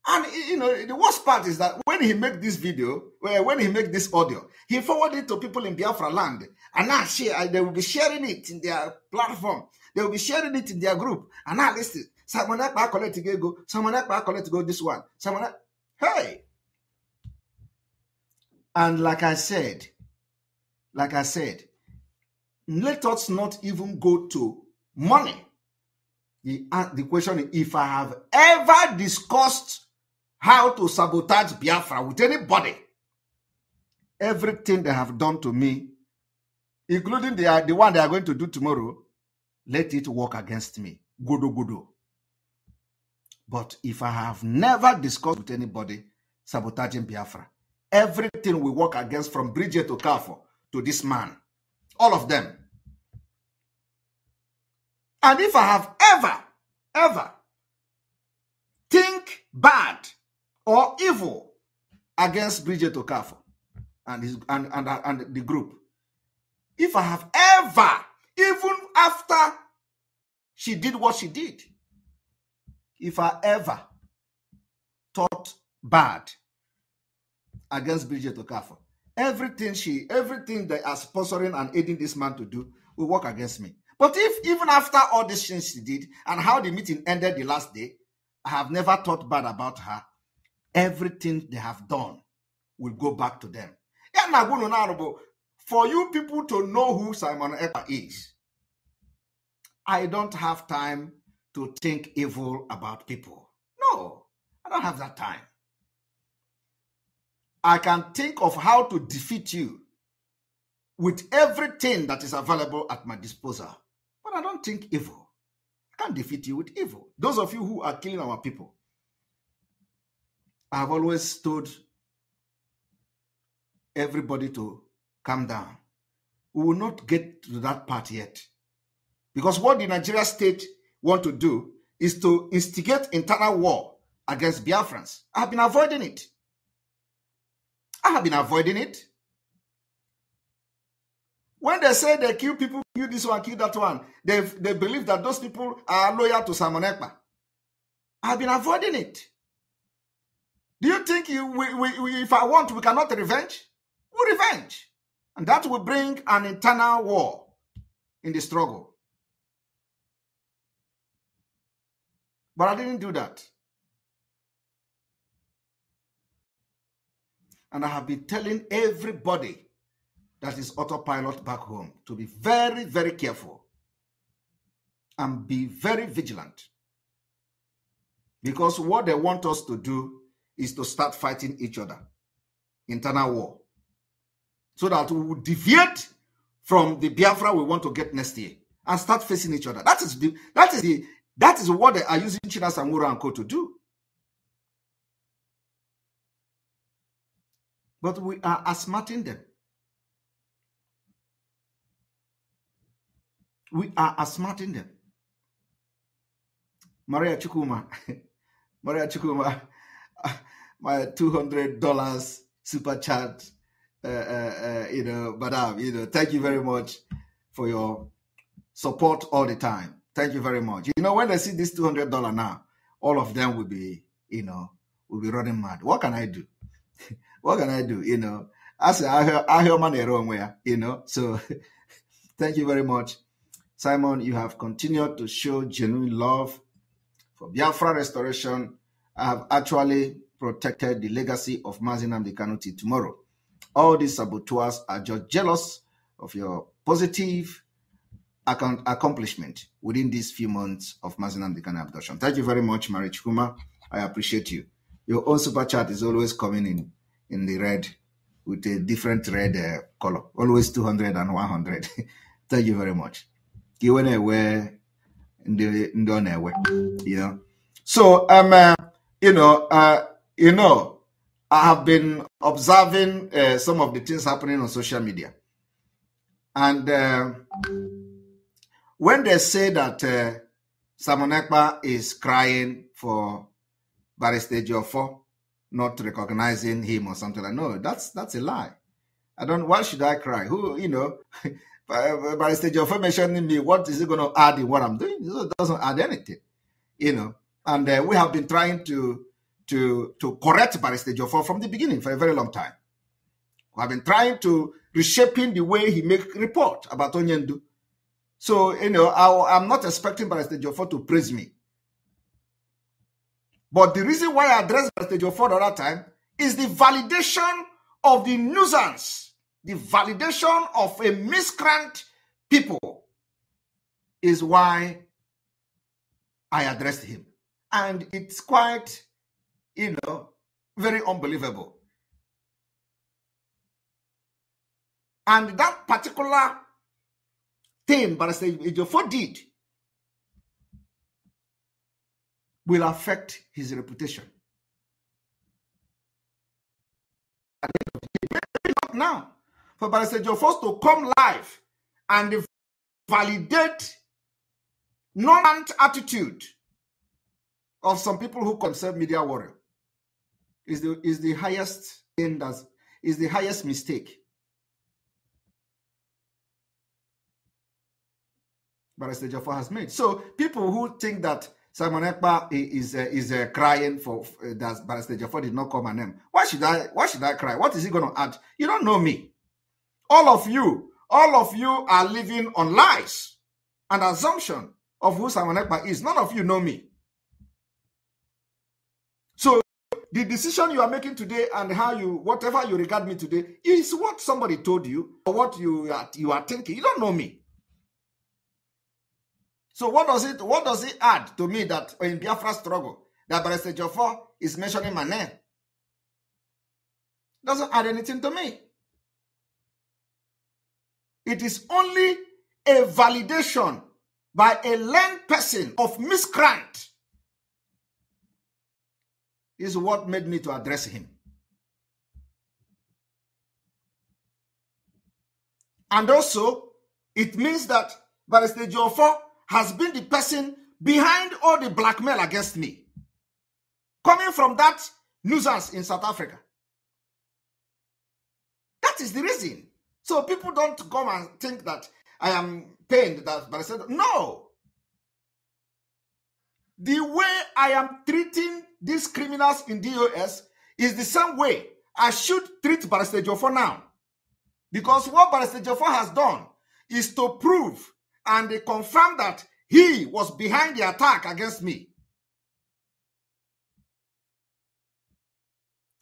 and, you know, the worst part is that when he make this video, when he make this audio, he forwarded it to people in Biafra land. And now they will be sharing it in their platform. They will be sharing it in their group. And now listen, someone else collect go, someone else collect go this one. Hey. And like I said, let us not even go to money. The question is, if I have ever discussed how to sabotage Biafra with anybody, everything they have done to me, including the one they are going to do tomorrow, let it work against me. Gudu. But if I have never discussed with anybody sabotaging Biafra, everything will work against, from Bridget to Kafo to this man. All of them. And if I have ever think bad or evil against Bridget Okafo and the group, if I have ever, even after she did what she did, if I ever thought bad against Bridget Okafo, everything they are sponsoring and aiding this man to do will work against me. But if even after all these things she did and how the meeting ended the last day, I have never thought bad about her, everything they have done will go back to them. For you people to know who Simon Ekpa is, I don't have time to think evil about people. No, I don't have that time. I can think of how to defeat you with everything that is available at my disposal. But I don't think evil. I can't defeat you with evil. Those of you who are killing our people, I have always told everybody to calm down. We will not get to that part yet. Because what the Nigeria state want to do is to instigate internal war against Biafrans. I have been avoiding it. When they say they kill people, kill this one, kill that one, they believe that those people are loyal to Simon Ekpa. I have been avoiding it. Do you think if I want, we cannot revenge? We revenge. And that will bring an internal war in the struggle. But I didn't do that. And I have been telling everybody that is autopilot back home to be very, very careful and be very vigilant. Because what they want us to do is to start fighting each other. Internal war. So that we will deviate from the Biafra we want to get next year and start facing each other. That is what they are using China Samura and Co to do. But we are outsmarting them. We are outsmarting them. Maria Chukuma, my $200 super chat, madam, thank you very much for your support all the time. Thank you very much. When they see this $200 now, all of them will be running mad. What can I do? What can I do? I say, I hear money wrong where, so thank you very much. Simon, you have continued to show genuine love for Biafra restoration. I have actually protected the legacy of Mazi Nnamdi Kanu till tomorrow. All these saboteurs are just jealous of your positive accomplishment within these few months of Mazi Nnamdi Kanu abduction. Thank you very much, Mari Chukuma. I appreciate you. Your own super chat is always coming in the red with a different red color. Always 200 and 100. Thank you very much. So I have been observing some of the things happening on social media, and when they say that Simon Ekpa is crying for Barrister Ejiofor not recognizing him or something like, no, that's a lie. Why should I cry? Barrister Ejiofor mentioning me, what is it going to add in what I'm doing? It doesn't add anything, and we have been trying to correct Barrister Ejiofor from the beginning for a very long time. We have been trying to reshaping the way he make report about Onyendu. So, I'm not expecting Barrister Ejiofor to praise me. But the reason why I addressed Barrister Ejiofor the other time is the validation of the nuisance, the validation of a miscreant people is why I addressed him. And it's quite, very unbelievable. And that particular thing Barrister Ejiofor did will affect his reputation. Now, for Barrister Ejiofor to come live and validate non-ant attitude of some people who conserve media warrior is the highest thing, is the highest mistake Barrister Ejiofor has made. So people who think that Simon Ekpa is crying for that Barrister Ejiofor did not call my name. Why should I cry? What is he going to add? You don't know me. All of you are living on lies and assumption of who Simon Ekpa is. None of you know me. So the decision you are making today and whatever you regard me today is what somebody told you or what you are thinking. You don't know me. So what does it add to me that in Biafra struggle that Barrister Ejiofor is mentioning my name? Doesn't add anything to me. it is only a validation by a learned person of miscreant is what made me to address him. And also, it means that Barrister Jofo has been the person behind all the blackmail against me, coming from that nuisance in South Africa. That is the reason. So people don't come and think that I am pained that Barrister. No. The way I am treating these criminals in DOS is the same way I should treat Barrister Jofo now. Because what Barrister Jofo has done is to prove and confirm that he was behind the attack against me.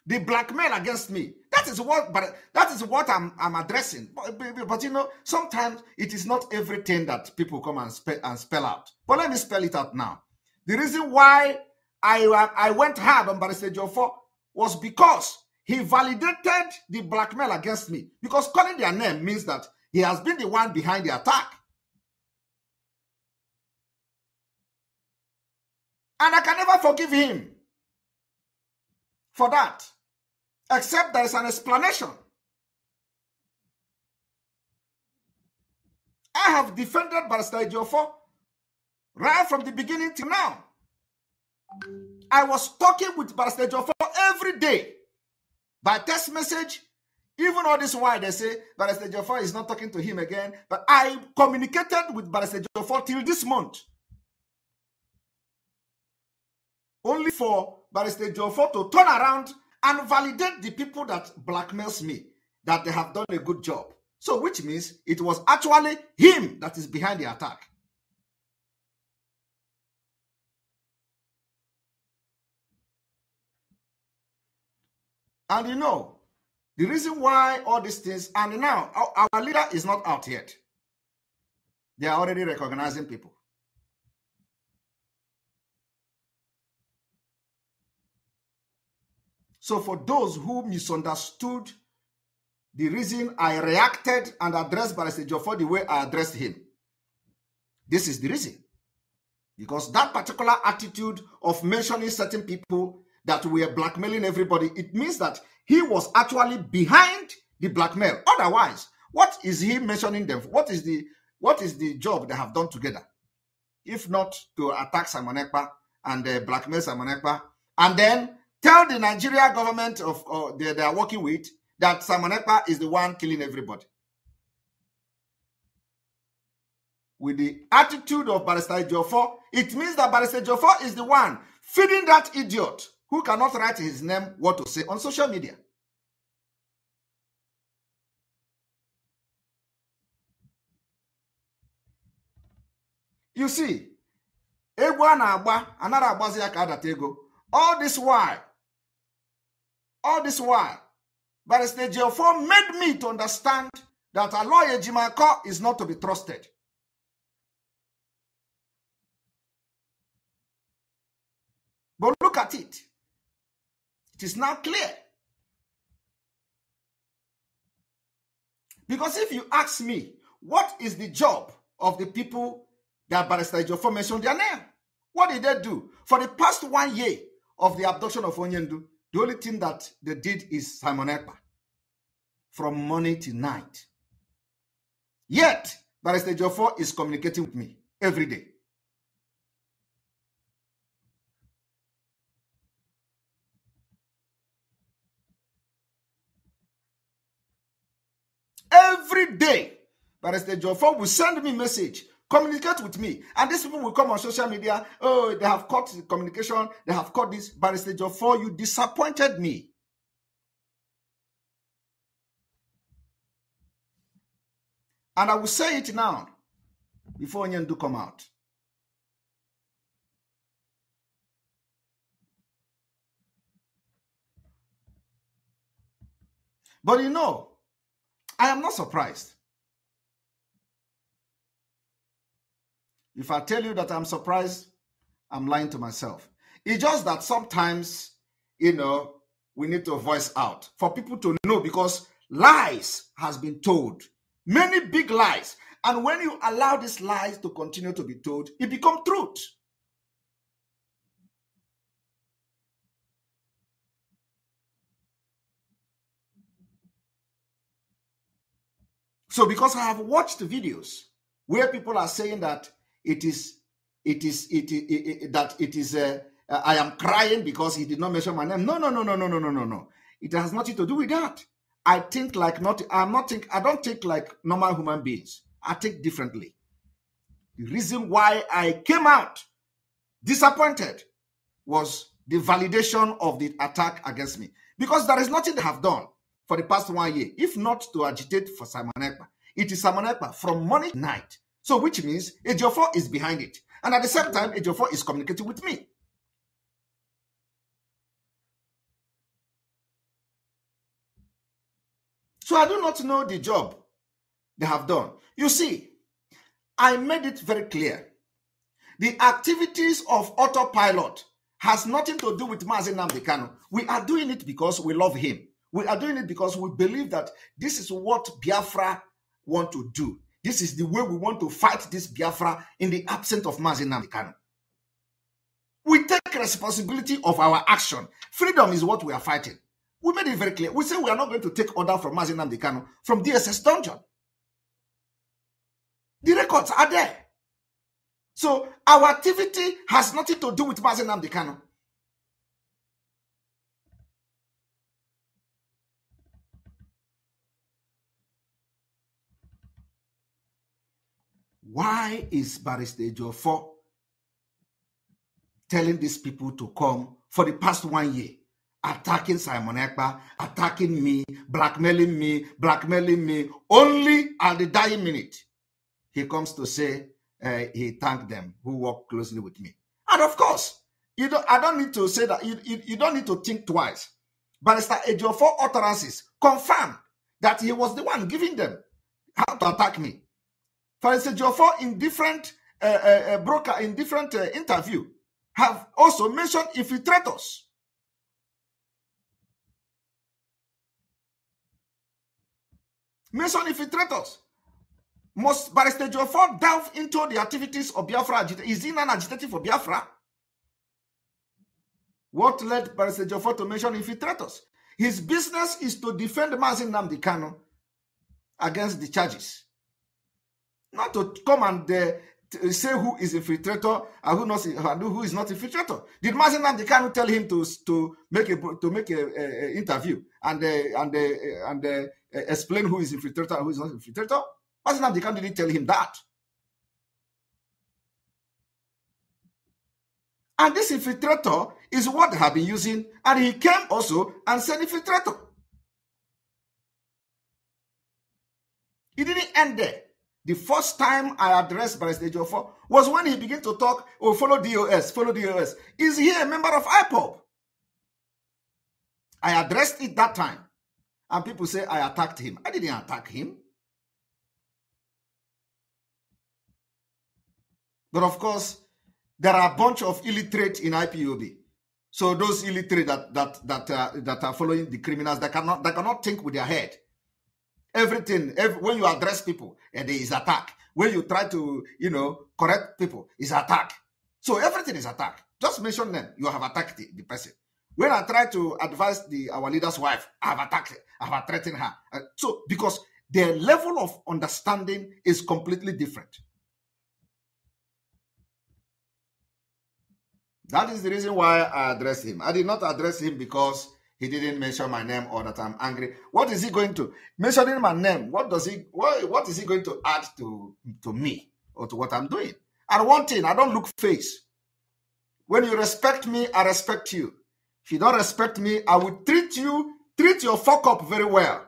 The blackmail against me. That is what I'm addressing. But you know, sometimes it is not everything that people come and spell out. But let me spell it out now. The reason why I went hard on Barrister Jofo was because he validated the blackmail against me. Because calling their name means that he has been the one behind the attack. And I can never forgive him for that, except there is an explanation. I have defended Barrister Jofo right from the beginning till now. I was talking with Barrister Jofo every day by text message. Even all this while they say Barrister Jofo is not talking to him again. But I communicated with Barrister Jofo till this month. Only for Barrister Jofo to turn around and validate the people that blackmails me, that they have done a good job. So which means it was actually him that is behind the attack. And you know, the reason why all these things, and now our leader is not out yet. They are already recognizing people. So for those who misunderstood the reason I reacted and addressed Barrister Jofo the way I addressed him, this is the reason. Because that particular attitude of mentioning certain people that we are blackmailing everybody, it means that he was actually behind the blackmail. Otherwise, what is he mentioning them for? What is the job they have done together? If not to attack Simon Ekpa and blackmail Simon Ekpa, and then tell the Nigeria government they are working with that Simon Ekpa is the one killing everybody. With the attitude of Barrister Jofo, it means that Barrister Jofo is the one feeding that idiot who cannot write his name what to say on social media. You see, all this while, Barrister Jofo made me to understand that a lawyer Jimako is not to be trusted. But look at it. It is now clear. Because if you ask me, what is the job of the people that Barrister Jofo mentioned their name? What did they do? For the past 1 year of the abduction of Onyendu, the only thing that they did is Simon Ekpa. From morning to night. Yet, Barrister Jofo is communicating with me every day. Every day, Barrister Jofo will send me a message, communicate with me. And these people will come on social media. Oh, they have caught the communication. They have caught this. Barrister Jofo, you disappointed me. And I will say it now, before Onyendu come out. But you know, I am not surprised. If I tell you that I'm surprised, I'm lying to myself. It's just that sometimes, you know, we need to voice out for people to know, because lies has been told Many big lies. And when you allow these lies to continue to be told, it becomes truth. So because I have watched videos where people are saying that I am crying because he did not mention my name. No. It has nothing to do with that. I think like I don't think like normal human beings. I think differently. The reason why I came out disappointed was the validation of the attack against me. Because there is nothing they have done for the past 1 year, if not to agitate for Simon Ekpa. It is Simon Ekpa from morning to night. So which means Ejiofor is behind it. And at the same time, Ejiofor is communicating with me. So I do not know the job they have done. You see, I made it very clear. The activities of autopilot has nothing to do with Mazi Nnamdi Kanu. We are doing it because we love him. We are doing it because we believe that this is what Biafra want to do. This is the way we want to fight this Biafra in the absence of Mazi Nnamdi Kanu. We take responsibility of our action. Freedom is what we are fighting. We made it very clear. We say we are not going to take order from Mazi Nnamdi Kanu from DSS dungeon. The records are there. So our activity has nothing to do with Mazi Nnamdi Kanu. Why is Barrister Ejiofor telling these people to come for the past 1 year, attacking Simon Ekpa, attacking me, blackmailing me, only at the dying minute, he comes to say he thanked them who work closely with me. And of course, I don't need to say that, you don't need to think twice. Barrister Ejiofor utterances confirm that he was the one giving them how to attack me. Barrister Ejiofor in different interview have also mentioned infiltrators. Must Barrister Ejiofor delve into the activities of Biafra? Is he an agitator for Biafra? What led Barrister Ejiofor to mention infiltrators? His business is to defend Mazi Nnamdi Kanu against the charges. Not to come and say who is infiltrator and who is not infiltrator. Did Mazi Nnamdi Kanu tell him to make a interview and explain who is infiltrator and who is not infiltrator? Mazi Nnamdi Kanu didn't tell him that. And this infiltrator is what they have been using, and he came also and said infiltrator. It didn't end there. The first time I addressed Barrister Ejiofor was when he began to talk, follow DOS. Is he a member of IPOB? I addressed it that time. And people say I attacked him. I didn't attack him. But of course, there are a bunch of illiterate in IPOB. So those illiterate that are following the criminals, that cannot think with their head. When you address people, there is attack. When you try to, correct people, is attack. So everything is attack. Just mention them. You have attacked the person. When I try to advise our leader's wife, I have attacked her. I have threatened her. So because their level of understanding is completely different. That is the reason why I addressed him. I did not address him because he didn't mention my name or that I'm angry. What is he going to? Mentioning my name, what is he going to add to me or to what I'm doing? And one thing, I don't look face. When you respect me, I respect you. If you don't respect me, I will treat your fuck up very well.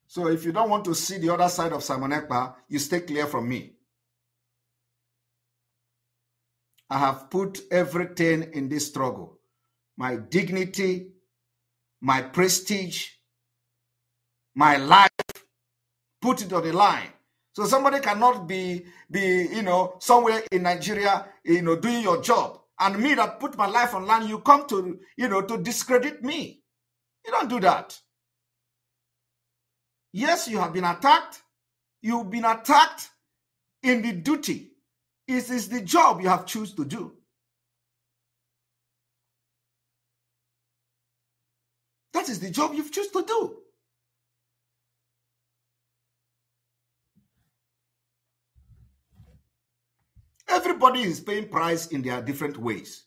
So if you don't want to see the other side of Simon Ekpa, you stay clear from me. I have put everything in this struggle. My dignity, my prestige, my life, put it on the line. So somebody cannot be somewhere in Nigeria, doing your job And me that put my life on line, you come to, to discredit me. You don't do that. Yes, you have been attacked. You've been attacked in the duty. It is the job you have chosen to do. That is the job you've chosen to do. Everybody is paying price in their different ways.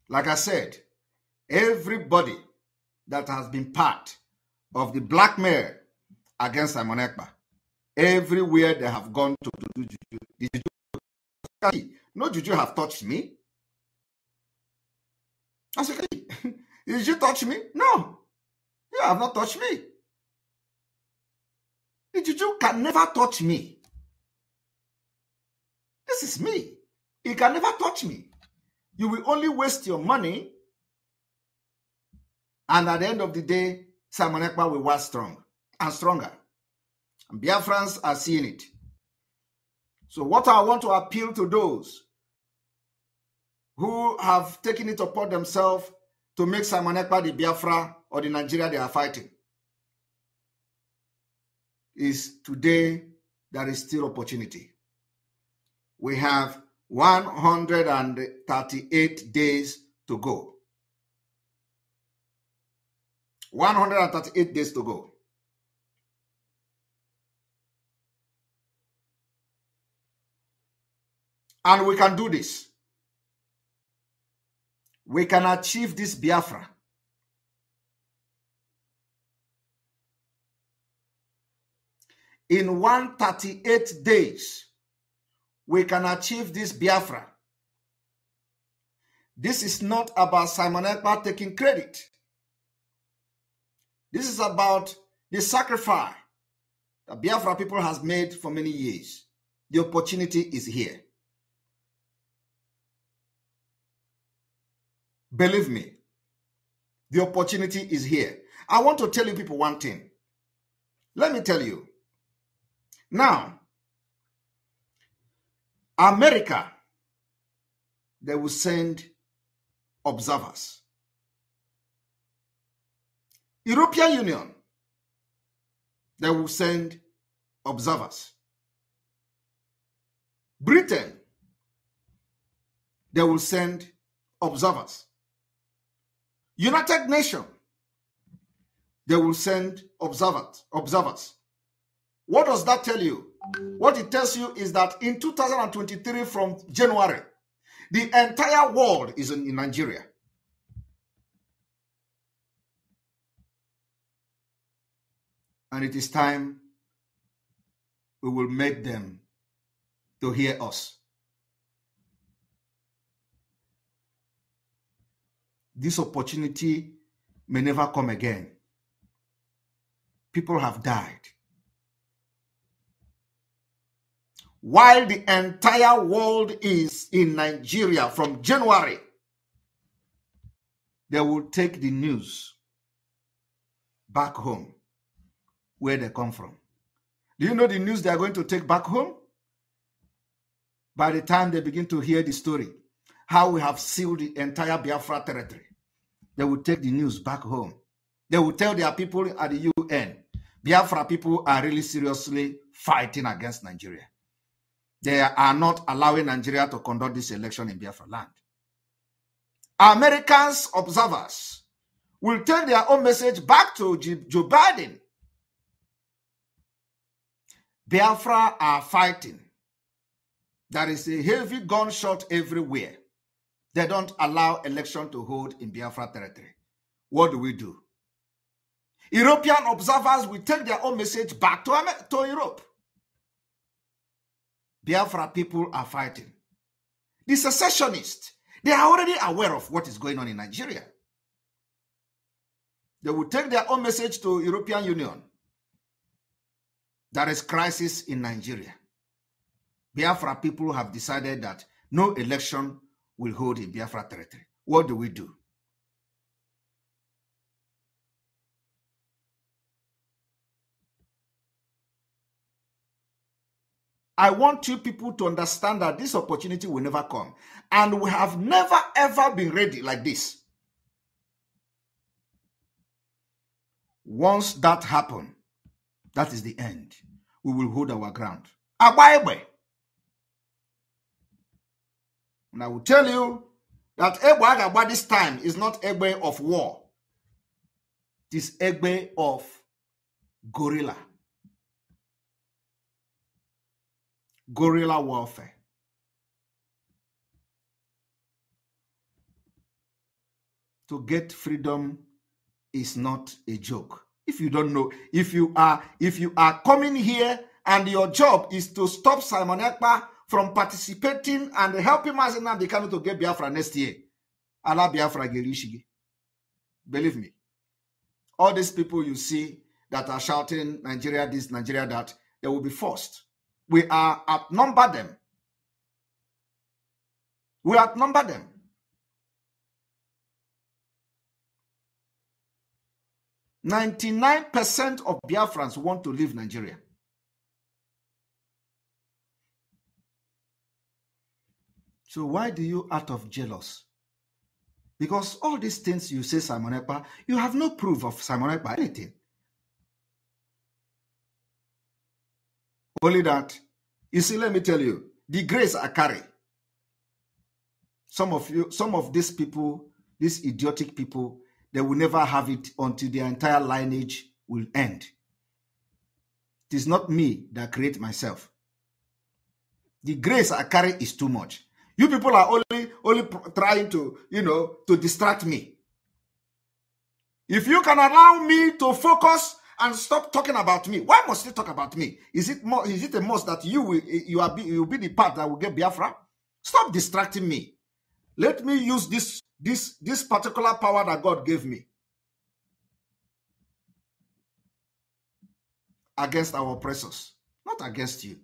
Like I said, everybody that has been part of the blackmail against Simon Ekpa, everywhere they have gone to do juju. No juju have touched me. I said, did you touch me? No, you have not touched me. The juju can never touch me. This is me. It can never touch me. You will only waste your money, and at the end of the day, Simon Ekpa will wax strong and stronger. And Biafrans are seeing it. So what I want to appeal to those who have taken it upon themselves to make Simon Ekpa the Biafra or the Nigeria they are fighting is today there is still opportunity. We have 138 days to go. 138 days to go. And we can do this. We can achieve this Biafra. In 138 days, we can achieve this Biafra. This is not about Simon Ekpa taking credit. This is about the sacrifice that Biafra people has made for many years. The opportunity is here. Believe me, the opportunity is here. I want to tell you people one thing. Let me tell you. Now, America, they will send observers. European Union, they will send observers. Britain, they will send observers. United Nations, they will send observers. What does that tell you? What it tells you is that in 2023 from January, the entire world is in Nigeria. And it is time we will make them to hear us. This opportunity may never come again. People have died. While the entire world is in Nigeria from January, they will take the news back home where they come from. Do you know the news they are going to take back home? By the time they begin to hear the story, how we have sealed the entire Biafra territory, they will take the news back home. They will tell their people at the UN, Biafra people are really seriously fighting against Nigeria. They are not allowing Nigeria to conduct this election in Biafra land. Americans observers will take their own message back to Joe Biden. Biafra are fighting. There is a heavy gunshot everywhere. They don't allow election to hold in Biafra territory. What do we do? European observers will take their own message back to Europe. Biafra people are fighting. The secessionists, they are already aware of what is going on in Nigeria. They will take their own message to European Union. There is crisis in Nigeria. Biafra people have decided that no election will hold in Biafra territory. What do we do? I want you people to understand that this opportunity will never come. And we have never, ever been ready like this. Once that happens, that is the end. We will hold our ground. And I will tell you that Egbe this time is not Egbe of war. It is Egbe of guerrilla. Guerrilla warfare. To get freedom is not a joke. If you don't know, if you are coming here and your job is to stop Simon Ekpa from participating and helping Mazi Nnamdi Kanu to get Biafra next year, Allah Biafra Gerishigi. Believe me. All these people you see that are shouting Nigeria this, Nigeria that, they will be forced. We are outnumber them. We outnumber them. %99% of Biafrans want to leave Nigeria. So why do you out of jealous? Because all these things you say Simon Ekpa, you have no proof of Simon Ekpa anything. Only that, you see, let me tell you, the grace I carry. Some of these people, these idiotic people, they will never have it until their entire lineage will end. It is not me that create myself. The grace I carry is too much. You people are only trying to, to distract me. If you can allow me to focus and stop talking about me, why must you talk about me? Is it a must that you will be the part that will get Biafra? Stop distracting me. Let me use this particular power that God gave me against our oppressors, not against you.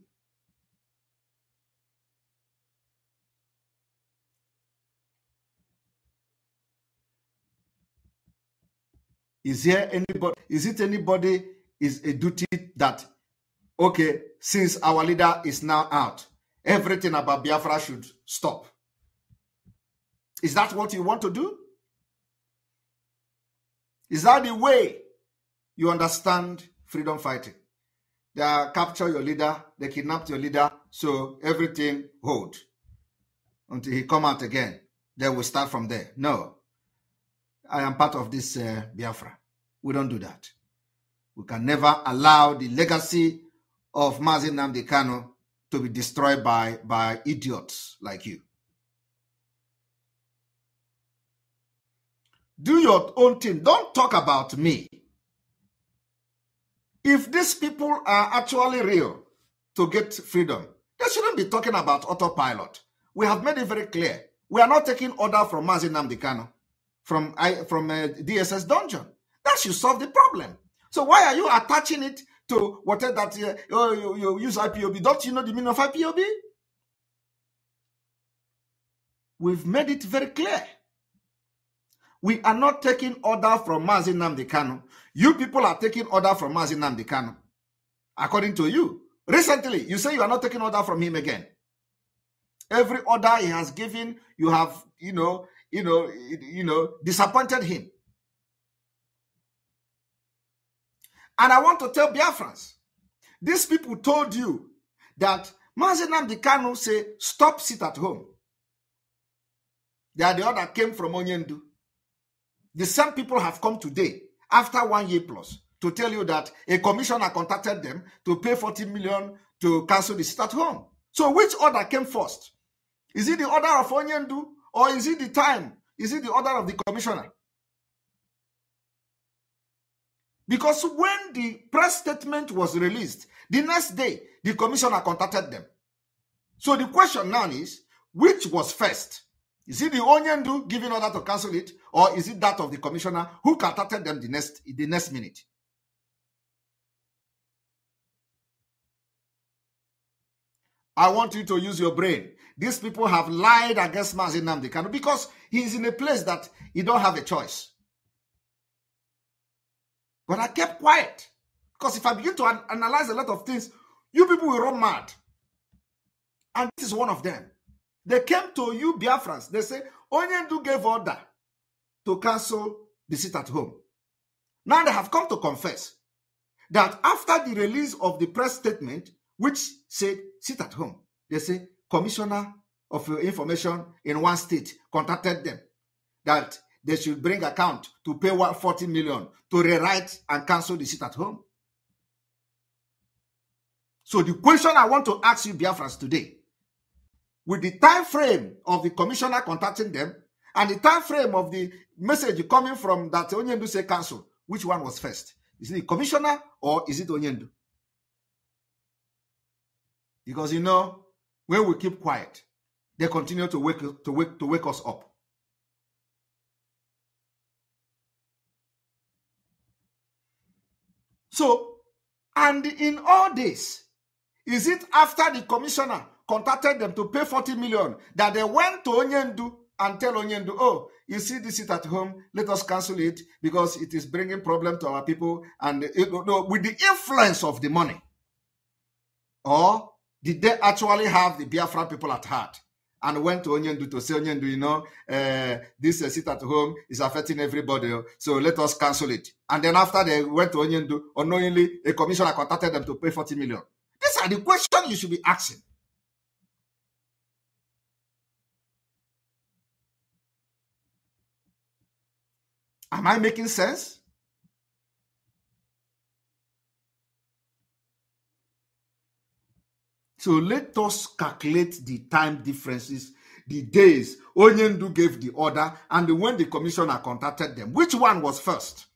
Is it anybody is a duty that, okay, since our leader is now out, everything about Biafra should stop? Is that what you want to do? Is that the way you understand freedom fighting? They capture your leader, they kidnapped your leader, so everything hold until he come out again. Then we start from there. No. I am part of this Biafra. We don't do that. We can never allow the legacy of Mazi Nnamdi Kanu to be destroyed by idiots like you. Do your own thing. Don't talk about me. If these people are actually real to get freedom, they shouldn't be talking about autopilot. We have made it very clear. We are not taking order from Mazi Nnamdi Kanu, from DSS dungeon. That should solve the problem. So why are you attaching it to whatever that you use IPOB? Don't you know the meaning of IPOB? We've made it very clear. We are not taking order from Mazi Nnamdi Kanu. You people are taking order from Mazi Nnamdi Kanu. According to you. Recently, you say you are not taking order from him again. Every order he has given, you have, disappointed him. And I want to tell Biafrans, these people told you that Mazi Nnamdi Kanu say, stop, sit at home. They are the order came from Onyendu. The same people have come today, after 1 year plus, to tell you that a commissioner contacted them to pay 40 million to cancel the sit at home. So which order came first? Is it the order of Onyendu, or is it the time? Is it the order of the commissioner? Because when the press statement was released, the next day, the commissioner contacted them. So the question now is, which was first? Is it the Onyendu giving order to cancel it, or is it that of the commissioner who contacted them the next minute? I want you to use your brain. These people have lied against Mazi Nnamdi Kanu because he is in a place that he don't have a choice. But I kept quiet because if I begin to analyze a lot of things, you people will run mad. And this is one of them. They came to you, Biafrans. They say, Onyendu gave order to cancel the sit at home. Now they have come to confess that after the release of the press statement, which said sit at home, they say Commissioner of Information in one state contacted them that they should bring account to pay 40 million to rewrite and cancel the sit at home. So the question I want to ask you, Biafrans, today, with the time frame of the commissioner contacting them and the time frame of the message coming from that Onyendu say cancel, which one was first? Is it the commissioner or is it Onyendu? Because you know, when we keep quiet, they continue to wake us up. So, and in all this, is it after the commissioner contacted them to pay 40 million that they went to Onyendu and tell Onyendu, oh, you see this sit at home, let us cancel it because it is bringing problem to our people and with the influence of the money? Or did they actually have the Biafra people at heart and went to Onyendu to say, Onyendu, you know, this sit at home is affecting everybody, so let us cancel it. And then after they went to Onyendu, unknowingly, a commissioner contacted them to pay 40 million. These are the questions you should be asking. Am I making sense? So let us calculate the time differences, the days Onyendu gave the order, and when the commissioner contacted them. Which one was first?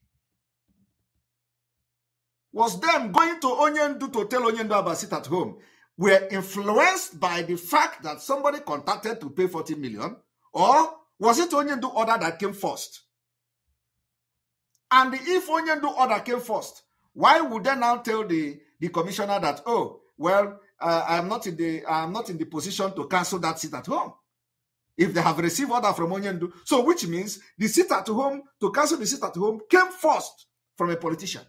Was them going to Onyendu to tell Onyendu about sit at home were influenced by the fact that somebody contacted to pay 40 million? Or was it Onyendu order that came first? And if Onyendu order came first, why would they now tell the commissioner that, oh, well, I am not in the position to cancel that sit at home? If they have received order from Onyendu, so which means the sit at home, to cancel the sit at home, came first from a politician.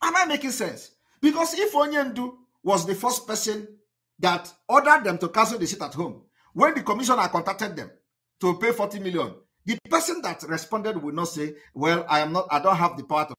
Am I making sense? Because if Onyendu was the first person that ordered them to cancel the sit at home, when the commissioner contacted them to pay 40 million, the person that responded would not say, well, I don't have the power to.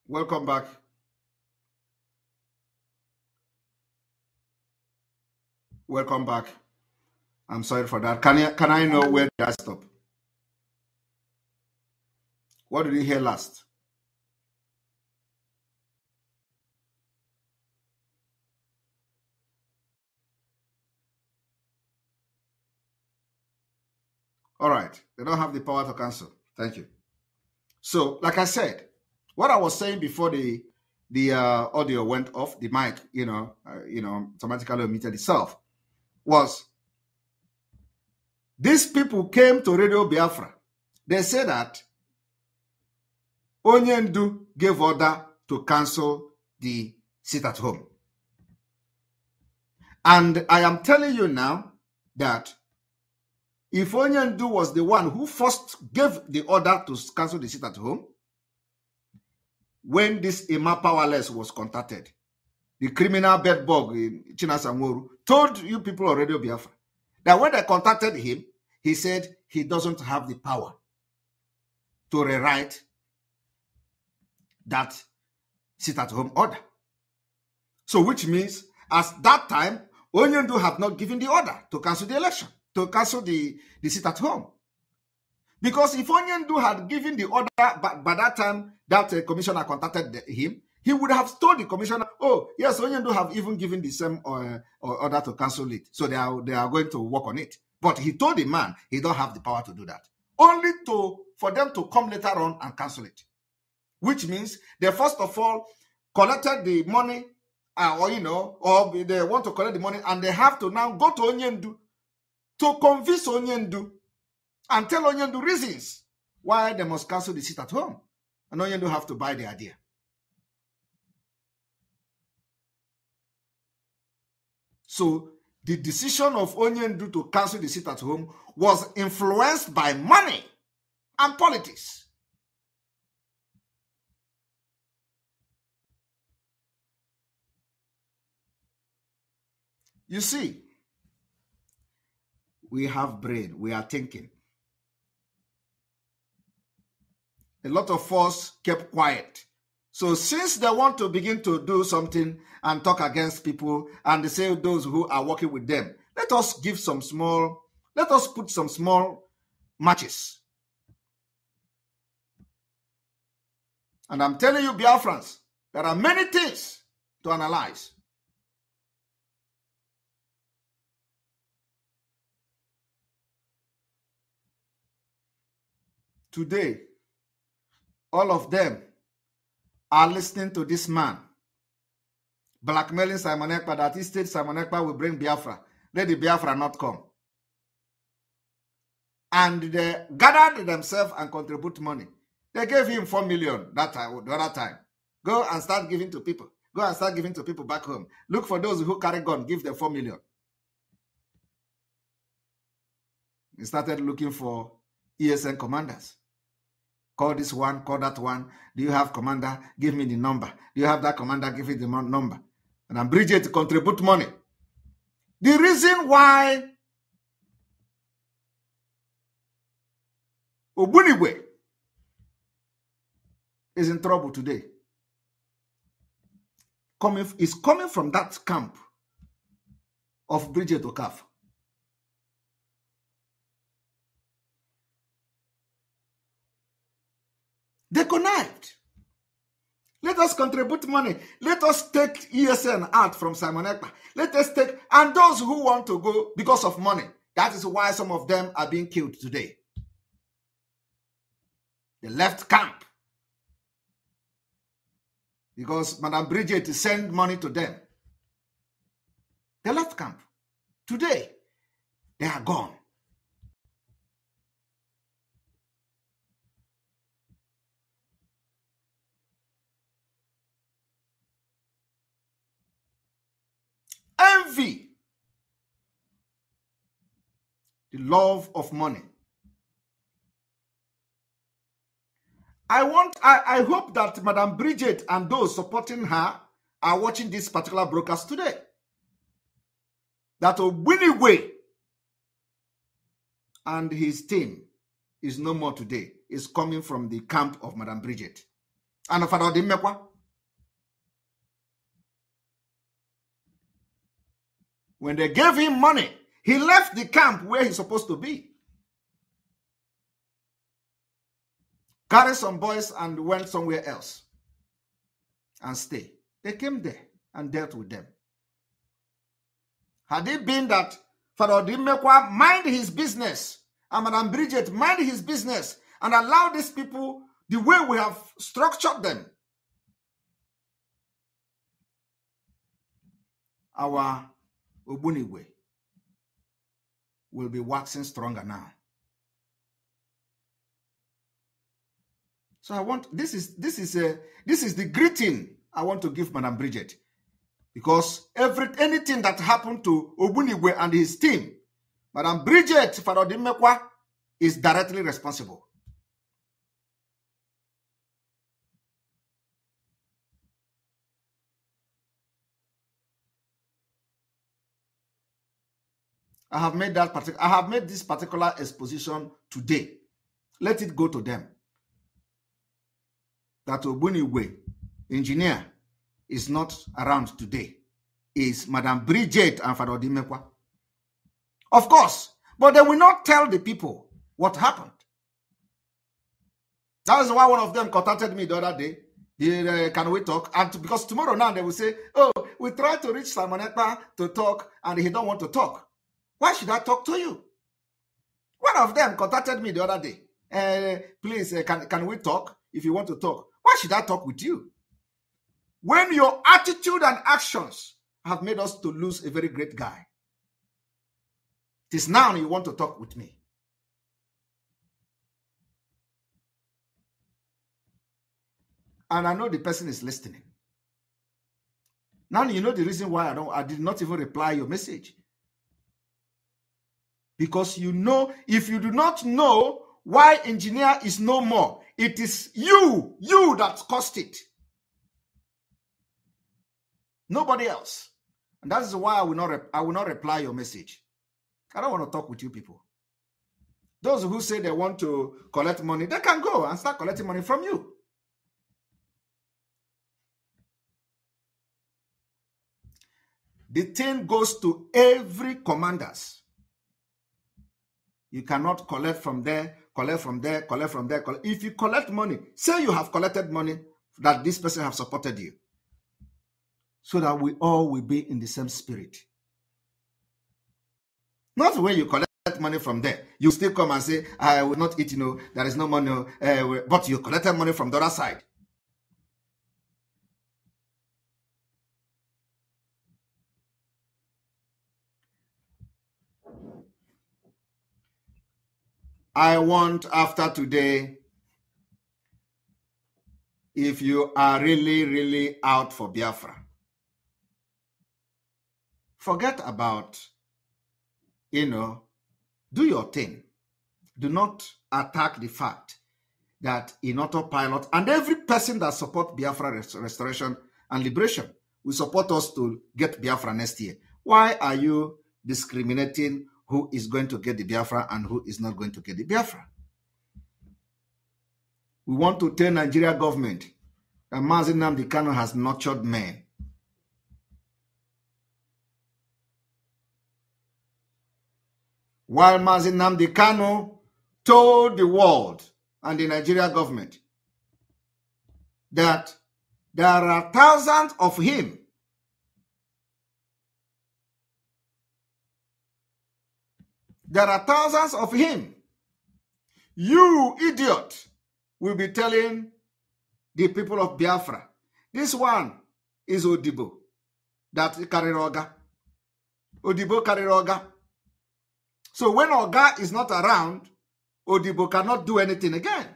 Welcome back. Welcome back. I'm sorry for that. Can I know where did I stop? What did you hear last? All right. They don't have the power to cancel. Thank you. So, like I said, what I was saying before the audio went off, the mic, automatically muted itself, was these people came to Radio Biafra. They said that Onyendu gave order to cancel the sit at home. And I am telling you now that if Onyendu was the one who first gave the order to cancel the sit at home, when this Emma Powerless was contacted, the criminal bedbug in Chinasamuru told you people on Radio Biafra that when they contacted him, he said he doesn't have the power to rewrite that sit-at-home order. So which means, at that time, Onyendu had not given the order to cancel the election, to cancel the sit-at-home. Because if Onyendu had given the order by that time that commissioner contacted him, he would have told the commissioner, oh, yes, Onyendu have even given the same order to cancel it. So they are going to work on it. But he told the man he don't have the power to do that. Only for them to come later on and cancel it. Which means they first of all collected the money, or they want to collect the money, and they have to now go to Onyendu to convince Onyendu and tell Onyendu reasons why they must cancel the sit at home. And Onyendu have to buy the idea. So the decision of Onyendu to cancel the sit at home was influenced by money and politics. You see, we have brain, we are thinking. A lot of us kept quiet. So since they want to begin to do something and talk against people, and they say those who are working with them, let us put some small matches. And I'm telling you, Biafrans, there are many things to analyze. Today, all of them are listening to this man blackmailing Simon Ekpa that he said Simon Ekpa will bring Biafra. Let the Biafra not come. And they gathered themselves and contribute money. They gave him 4 million the other time. Go and start giving to people. Go and start giving to people back home. Look for those who carry gun, give them 4 million. He started looking for ESN commanders. Call this one, call that one. Do you have commander? Give me the number. Do you have that commander? Give me the number. And I'm Bridget to contribute money. The reason why Obuniwe is in trouble today is coming from that camp of Bridget Okaf. They connived. Let us contribute money. Let us take ESN out from Simon Ekpa. Let us take, and those who want to go because of money. That is why some of them are being killed today. They left camp because Madam Bridget sent money to them. They left camp. Today, they are gone. Envy, the love of money. I hope that Madam Bridget and those supporting her are watching this particular broadcast today. That Obuniwe and his team is no more today. Is coming from the camp of Madam Bridget. And Father Odimekwa. When they gave him money, he left the camp where he's supposed to be. Carried some boys and went somewhere else and stay. They came there and dealt with them. Had it been that Father Odimekwa mind his business and Madam Bridget mind his business and allow these people the way we have structured them, our Obuniwe will be waxing stronger now. So I want this is the greeting I want to give Madam Bridget, because anything that happened to Obuniwe and his team Madam Bridget Farodimekwa is directly responsible. I have made this particular exposition today. Let it go to them. That Ogbuniwe, engineer, is not around today. Is Madam Bridget and Farodimekwa. Of course, but they will not tell the people what happened. That is why one of them contacted me the other day. Can we talk? And because tomorrow now they will say, oh, we tried to reach Simon Ekpa to talk and he don't want to talk. Why should I talk to you? One of them contacted me the other day. Please, can we talk if you want to talk? Why should I talk with you? When your attitude and actions have made us to lose a very great guy. It is now you want to talk with me. And I know the person is listening. Now you know the reason why I did not even reply your message. Because you know, if you do not know why engineer is no more, it is you that caused it. Nobody else. And that is why I will not reply your message. I don't want to talk with you people. Those who say they want to collect money, they can go and start collecting money from you. The thing goes to every commanders. You cannot collect from there, collect from there, collect from there. If you collect money, say you have collected money that this person have supported you. So that we all will be in the same spirit. Not when you collect money from there, you still come and say, I will not eat, there is no money, but you collected money from the other side. I want after today, if you are really, really out for Biafra, forget about, do your thing. Do not attack the fact that in autopilot, and every person that supports Biafra restoration and liberation will support us to get Biafra next year. Why are you discriminating who is going to get the Biafra and who is not going to get the Biafra? We want to tell Nigeria government that Mazi Nnamdi Kanu has nurtured men. While Mazi Nnamdi Kanu told the world and the Nigeria government that there are thousands of him. There are thousands of him. You idiot will be telling the people of Biafra, this one is Odibo, that Kariroga. Odibo Kariroga. So when Oga is not around, Odibo cannot do anything again.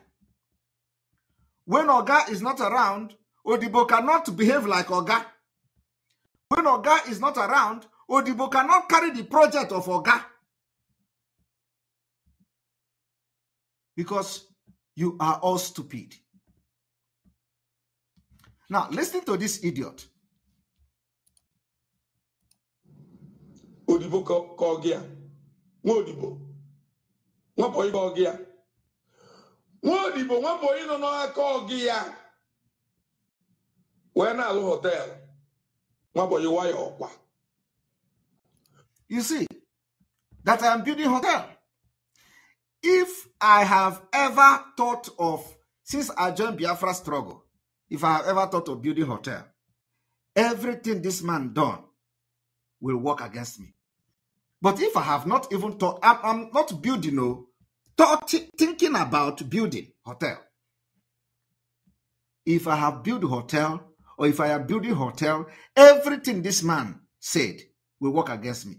When Oga is not around, Odibo cannot behave like Oga. When Oga is not around, Odibo cannot carry the project of Oga. Because you are all stupid. Now, listen to this idiot. Odibo Kogia. Odibo. What boy Kogia? Odibo, what boy no Kogia? When I hotel. What boy why Okwa? You see, that I am building hotel. If I have ever thought of, since I joined Biafra struggle, if I have ever thought of building hotel, everything this man done will work against me. But if I have not even thought, I'm not building, thinking about building hotel. If I have built a hotel, or if I am building hotel, everything this man said will work against me.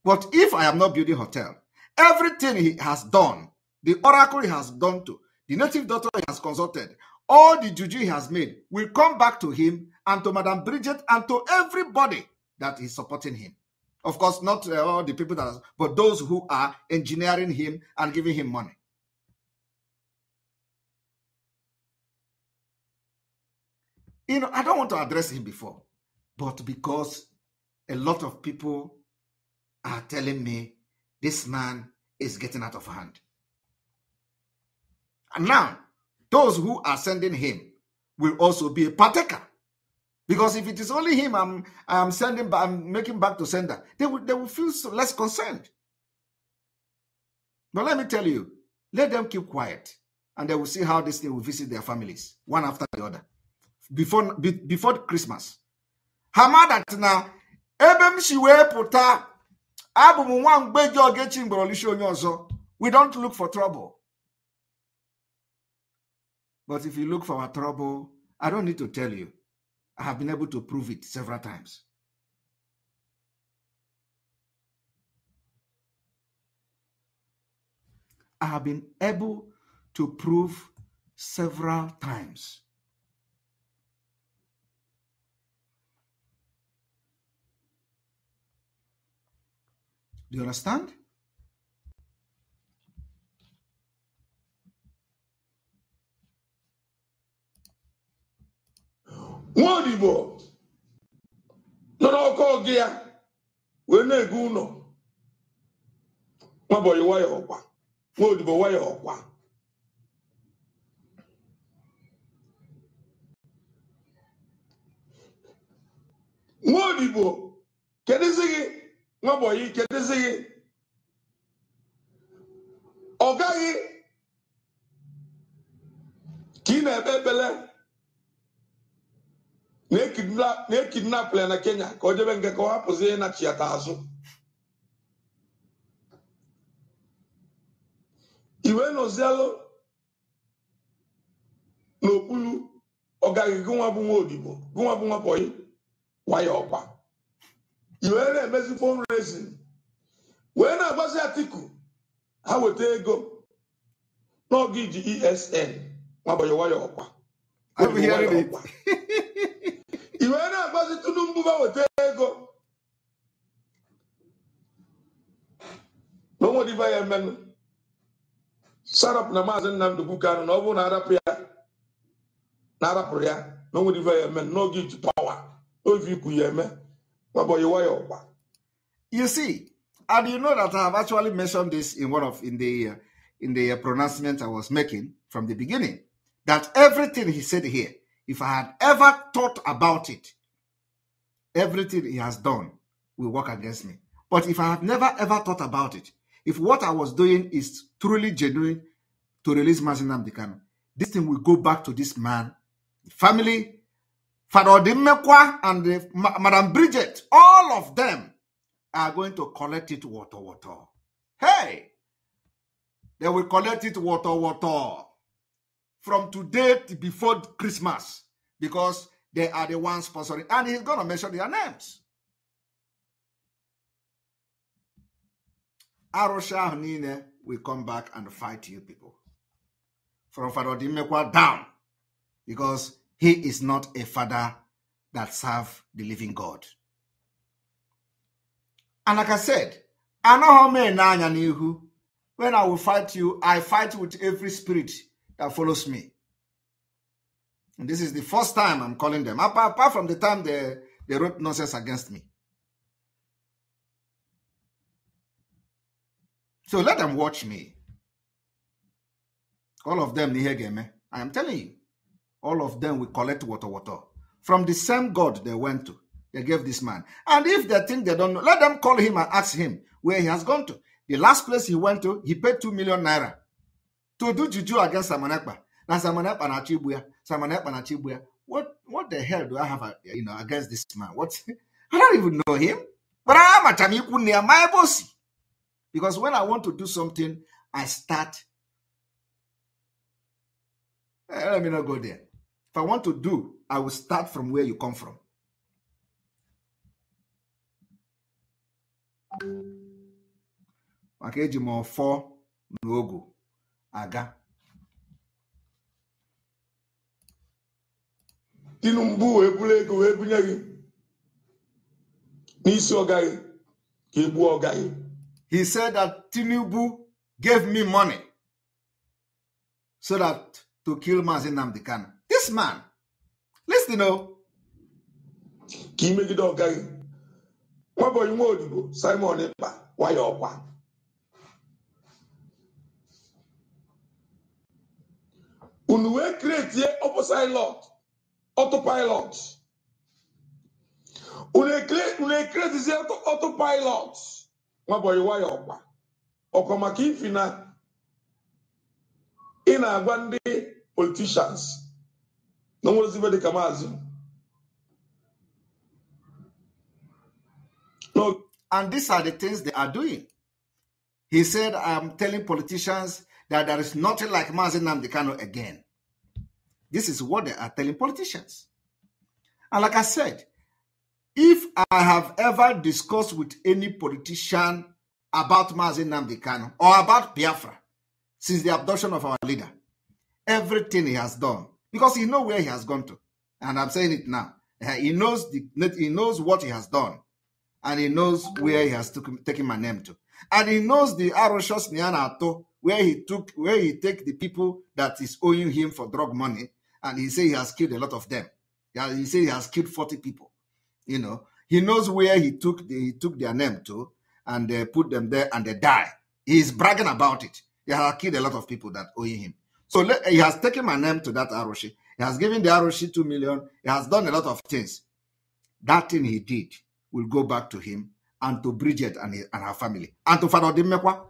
But if I am not building hotel, everything he has done, the oracle he has done to, the native doctor he has consulted, all the juju he has made will come back to him and to Madam Bridget and to everybody that is supporting him. Of course, not all the people that are, but those who are engineering him and giving him money. You know, I don't want to address him before, but because a lot of people are telling me this man is getting out of hand. And now, those who are sending him will also be a partaker. Because if it is only him I'm sending, I'm making back to sender, they will feel so less concerned. But let me tell you, let them keep quiet, and they will see how this thing will visit their families, one after the other, before Christmas. Hamada na ebem shiwe puta abu one bejo getting brolishonyozo. We don't look for trouble. But if you look for our trouble, I don't need to tell you. I have been able to prove it several times. I have been able to prove several times. Do you understand? Wodibo. No call gear. We na go no. My boy why okwa. Wodibo why okwa. Wodibo. Kedizigi. My boy kedizigi. Ogagi. Kina bebele. Ne kidnap na Kenya ka ojebe nke ka ọ hapụzie na chiata azụ iwe nozialo n'okpuru ọgaghị gụnwa bụ nwa odibo gụnwa bụ nwa pọyi waya ọkwa iwe na-emezi fundraising wee na-agbazi Atiku ha weta ego n'oge iji ESN nwa bọyị waya ọkwa iwe na-agbazi Tinubu ba weta ego n'onwe diba ya emenụ sarap na Maazị Nnamdi Kanu na ọ bụ na arapụrụ ya n'onwe diba ya emenụ n'oge iji pawa ovi ikwu ya eme mabọyị waya ọkwa. You see, and you know that I have actually mentioned this in the pronouncement I was making from the beginning, that everything he said here, if I had ever thought about it, everything he has done will work against me. But if I have never ever thought about it, if what I was doing is truly genuine to release Maazị Nnamdi Kanu, this thing will go back to this man, family, Father Odimekwa and Madam Bridget, all of them are going to collect it water. Hey! They will collect it water. From today to before Christmas, because they are the ones sponsoring, and he's going to mention their names. Arosha Hanine will come back and fight you people. From Father Dimekwa down, because he is not a father that serves the living God. And like I said, I know how many nanya when I will fight you, I fight with every spirit that follows me. And this is the first time I'm calling them, apart from the time they wrote nonsense against me. So let them watch me. All of them, I am telling you, all of them will collect water. From the same God they went to, they gave this man. And if they think they don't know, let them call him and ask him where he has gone to. The last place he went to, he paid 2 million naira to do juju against Samanekpa. Now Samanekpa na Chibuya. What the hell do I have against this man? What? I don't even know him. But I am a Chamiku near my bossy. Because when I want to do something, I start. Let me not go there. If I want to do, I will start from where you come from. Makeji mo 4 n'ogo aga. Tinubu ebule ego ebunye gị n'isi ọgaghị He said that Tinubu gave me money so that to kill Mazi Nnamdi Kanu. This man, listen, Simon Ekpa, why your Unwe create autopilot. Une create autopilot. My boy, why your Okomaki fina in a one politicians. No one is even the Kamazi. No. And these are the things they are doing. He said, I'm telling politicians that there is nothing like Mazi Nnamdi Kanu again. This is what they are telling politicians. And like I said, if I have ever discussed with any politician about Mazi Nnamdi Kanu or about Biafra since the abduction of our leader, everything he has done, because he knows where he has gone to, and I'm saying it now, he knows what he has done, and he knows where he has taken my name to, and he knows the Aroshos Nianato, where he take the people that is owing him for drug money, and he say he has killed a lot of them. Yeah, he say he has killed 40 people. You know, he knows where he took their name to, and they put them there, and they die. He is bragging about it. He has killed a lot of people that owe him. So he has taken my name to that Aroshi. He has given the Aroshi 2 million. He has done a lot of things. That thing he did will go back to him and to Bridget and her family. And to Father Dimekwa.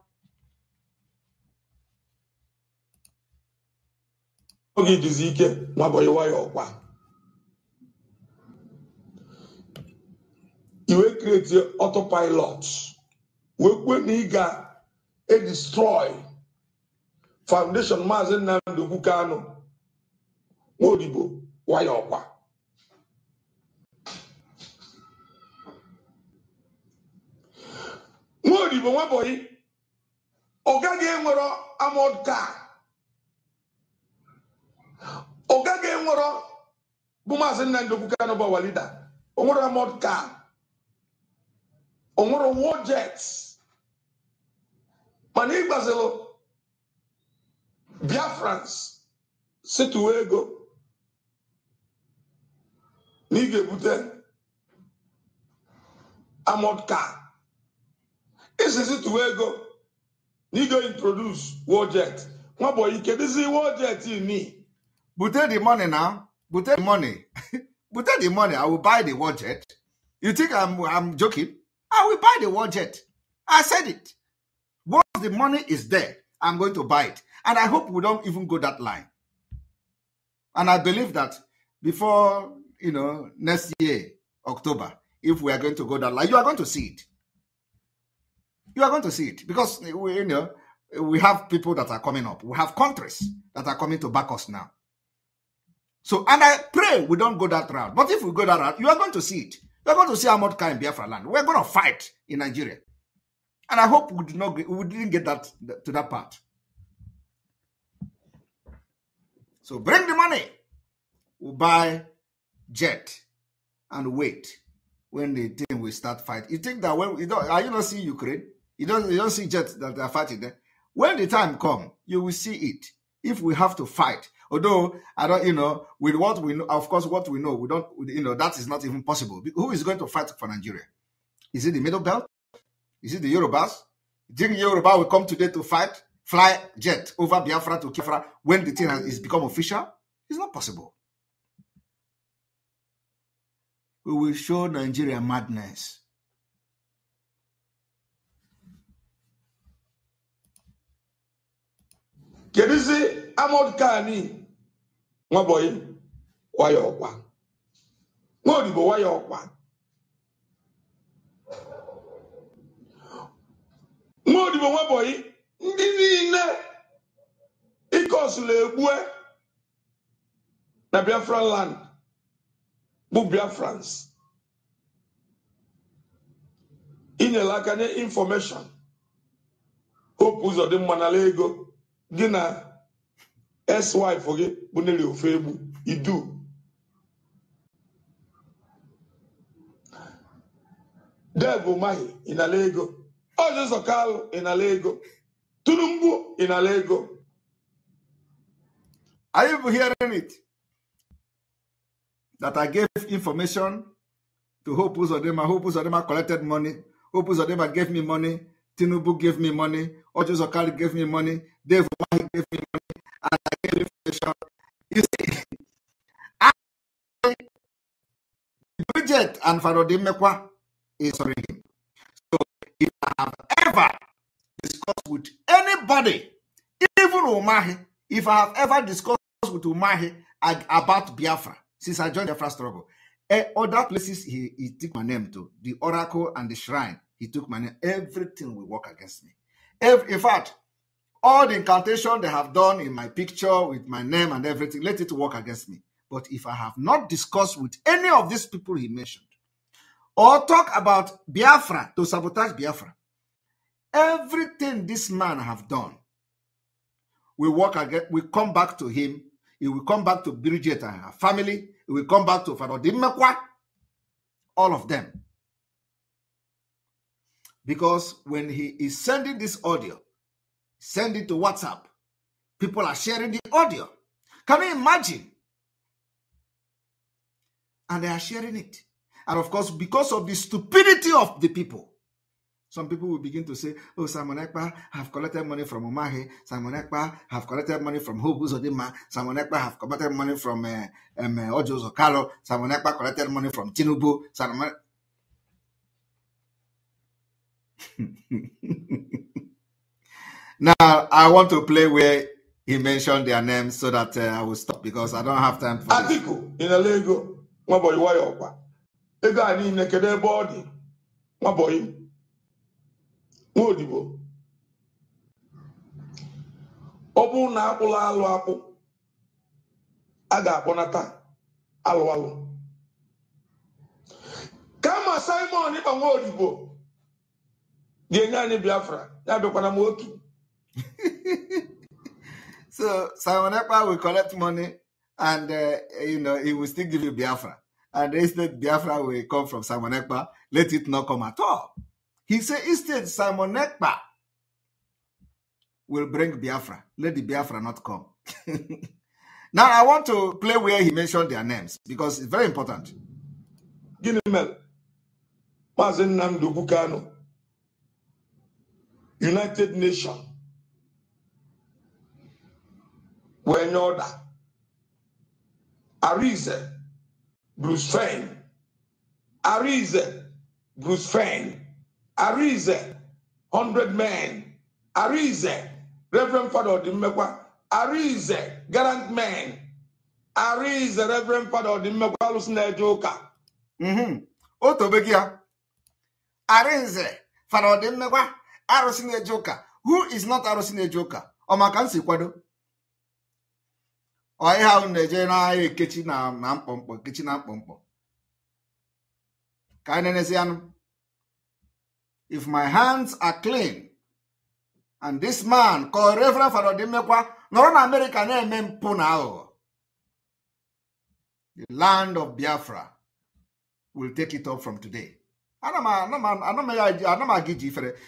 You will create your autopilot. When you destroy foundation Mazi Nnamdi Kanu. Modibo, why your Modibo, my boy, Ogage Moro Amodka. Ogage Moro Bumazi Nnamdi Kanu Bawalida. Omoro Amodka. Omoro war jets. Mani Baselo Biafrans Situego Nige Bute Amodka. This is Situego Nigo introduce war jet. My boy, you can see war jet in me. Bute the money now. Bute the money. Bute the money. I will buy the war jet. You think I'm joking? I will buy the war jet. I said it. Once the money is there, I'm going to buy it. And I hope we don't even go that line. And I believe that before, next year, October, if we are going to go that line, you are going to see it. You are going to see it. Because, we have people that are coming up. We have countries that are coming to back us now. So, and I pray we don't go that route. But if we go that route, you are going to see it. You are going to see Amodka in Biafra land. We're going to fight in Nigeria. And I hope we didn't get to that part. So bring the money. We'll buy jet and wait when the thing will start fighting. You think that when you don't see Ukraine? You don't see jets that are fighting there. When the time comes, you will see it. If we have to fight, although I don't, with what we know, of course, what we know, we don't, that is not even possible. Who is going to fight for Nigeria? Is it the Middle Belt? Is it the Yorubas? Do you think Yoruba will come today to fly jet over Biafra to Kifra when the thing has become official? It's not possible. We will show Nigeria madness. Kedisi Amodka my boy, why your one? Modibo, why your one? Modibo, my boy, Ndinine, Ikosule Bue, na Biafra land, Bu Biafrans. In a lakane information, Hope was of the Manalego. Gina SY forget Buneli Ofebu, you do. Devo Mahi in Alego. Ojo Sokalo in Alego. Tulumbu in Alego. Are you hearing it? That I gave information to Hope Uzodinma. Hope Uzodinma collected money. Hope Uzodinma gave me money. Tinubu gave me money. Ojo Sokalo gave me money. Dave Mahi gave me money. And I gave information. You see, Bridget and Farodin Mekwa is sorry him. So if I have ever discussed with anybody, even Umahi, if I have ever discussed with Umahi about Biafra, since I joined the Biafra struggle, other places he took my name to, the Oracle and the Shrine, he took my name. Everything will work against me. In fact, all the incantation they have done in my picture with my name and everything, let it work against me. But if I have not discussed with any of these people he mentioned, or talk about Biafra to sabotage Biafra, everything this man have done will work again. Will come back to him. It will come back to Bridget and her family. It will come back to Farodin Mekwa. All of them. Because when he is sending this audio, send it to WhatsApp, people are sharing the audio. Can you imagine? And they are sharing it. And of course, because of the stupidity of the people, some people will begin to say, oh, Simon Ekpa have collected money from Umahi. Simon Ekpa have collected money from Hope Uzodinma. Simon Ekpa have collected money from Ojo Sokalo. Simon Ekpa collected money from Tinubu. Now, I want to play where he mentioned their names so that I will stop because I don't have time for this. Atiku in Alego, my boy, why opa? The guy in the Kede body, my boy, Modibo. Obu na apula alu apu. Aga bonata alu alu. Kama Simon ni Modibo. Dienyani Biafra, ya be kwana motu. So Simon Ekpa will collect money and he will still give you Biafra. And instead Biafra will come from Simon Ekpa. Let it not come at all. He said instead Simon Ekpa will bring Biafra. Let the Biafra not come. Now I want to play where he mentioned their names because it's very important. Ginimel, Mazen Namdu Bukano, United Nations. When order, Arize, Bruce Fein, Arize, Bruce Fein, Arize, 100 men, Arize, Reverend Father Dimekwa, Arize, Garant Man, Arize, Reverend Father Dimekwa, Lusne Joka. Otobegia, Arize, Father Dimekwa, Arosine Joka. Who is not Arosine Joka? Omakansi Kwado. Or how Nigeria kitchen na pompo, kitchen na pompo. If my hands are clean, and this man called Reverend Father Dimekwa, no American name Punao, the land of Biafra will take it up from today.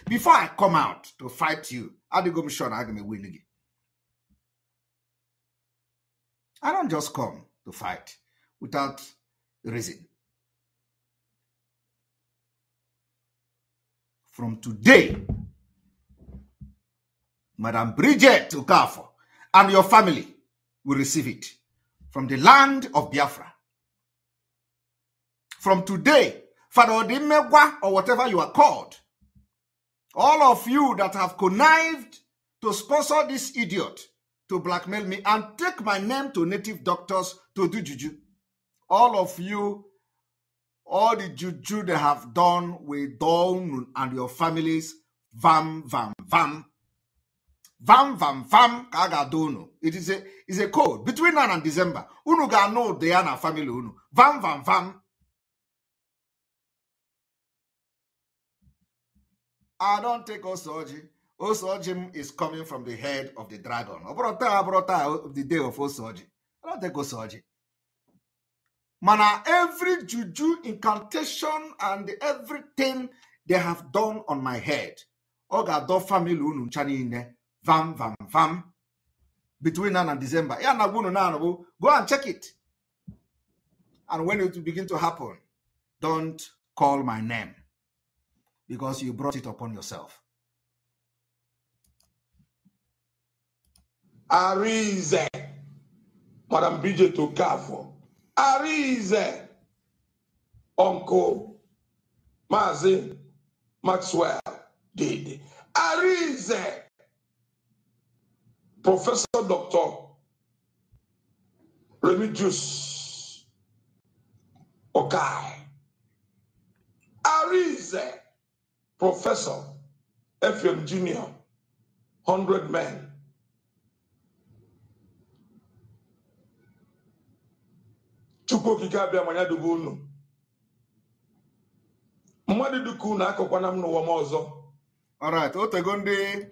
Before I come out to fight you, I don't just come to fight without reason. From today, Madam Bridget Ukafo and your family will receive it from the land of Biafra. From today, Father Odimegwa or whatever you are called, all of you that have connived to sponsor this idiot to blackmail me and take my name to native doctors to do juju. All of you, all the juju they have done with Dawn and your families, vam, vam, vam. Vam, vam, vam, kagadono. It is a code. Between now and December, unu ga know Diana family unu. Vam, vam, vam. I don't take Osoji. Osojim is coming from the head of the dragon. Obrota, the day of Osoji. I don't take Osoji. Mana, every juju, incantation, and everything they have done on my head. Oga do family unu chanine. Vam, vam, vam. Between now and December. Go and check it. And when it will begin to happen, don't call my name. Because you brought it upon yourself. Arize, Madam Bridget Okafo. Arize, Uncle Mazi Maxwell Dede. Arize, Professor Dr. Remigius Okai. Arize, Professor FM Junior, 100 men. Chukwu kikabia manya dubunu. Mwadi duku na akokwana mnuwa mozo. All right, Otegonde,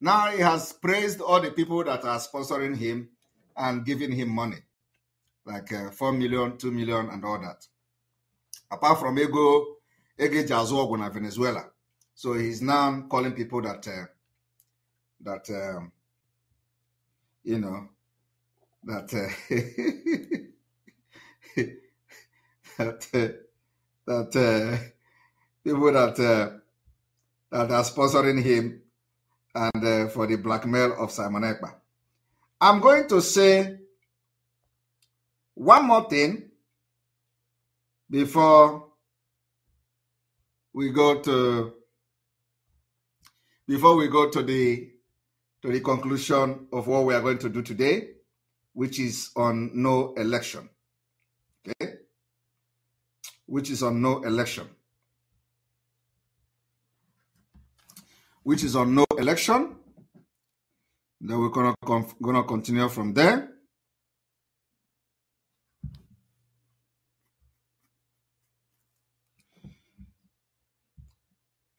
now he has praised all the people that are sponsoring him and giving him money, like 4 million, 2 million, and all that. Apart from Ege Jazogo na Venezuela. So he's now calling people that, you know, that, people that are sponsoring him and for the blackmail of Simon Ekpa. I'm going to say one more thing before we go to the conclusion of what we are going to do today, which is on no election. Okay? Which is on no election. Which is on no election. Then we're gonna continue from there.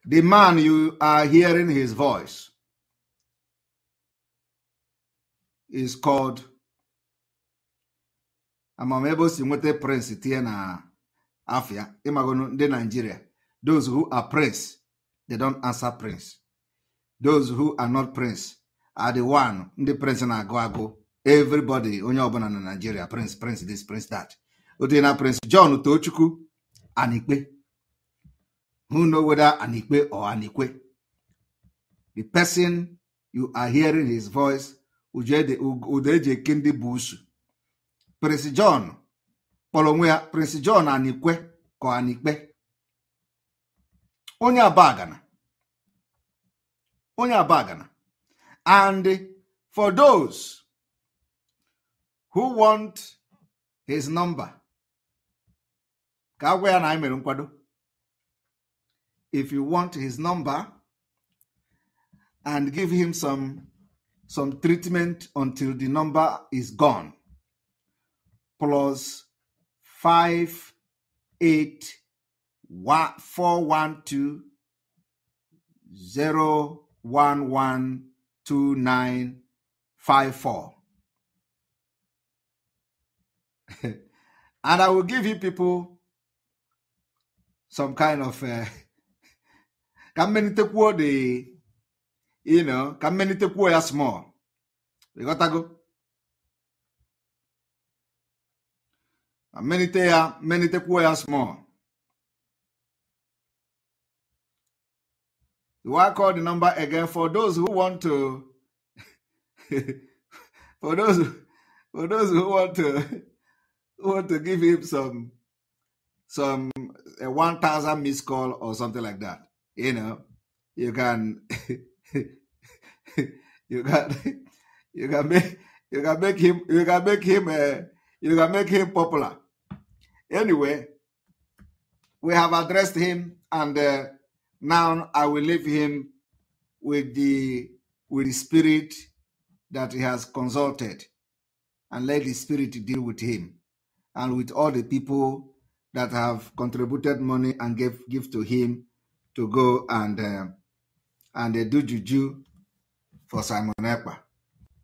The man you are hearing his voice is called Amamebo Simwete Prince Tiena Afia, Imagono de Nigeria. Those who are prince, they don't answer prince. Those who are not prince are the one, the prince na go. Everybody, onye obana na Nigeria, prince this, prince that. Utena Prince John Utochukwu, Anikwe. Who know whether Anikwe or Anikwe? The person you are hearing his voice, Udeje Kindi Busu. Prince John, Polomwea, Prince John Anikwe, ko Anikwe. Onya bagana. And for those who want his number, if you want his number and give him some treatment until the number is gone, plus 58412 0112954. And I will give you people some kind of can many take what they, you know, can many take what small. We got to go. And many take what small. Do I call the number again for those who want to for those who want to give him some 1,000 missed call or something like that. You know, you can make him popular. Anyway, we have addressed him, and now I will leave him with the spirit that he has consulted, and let the spirit deal with him and with all the people that have contributed money and give to him to go and do juju for Simon Ekpa.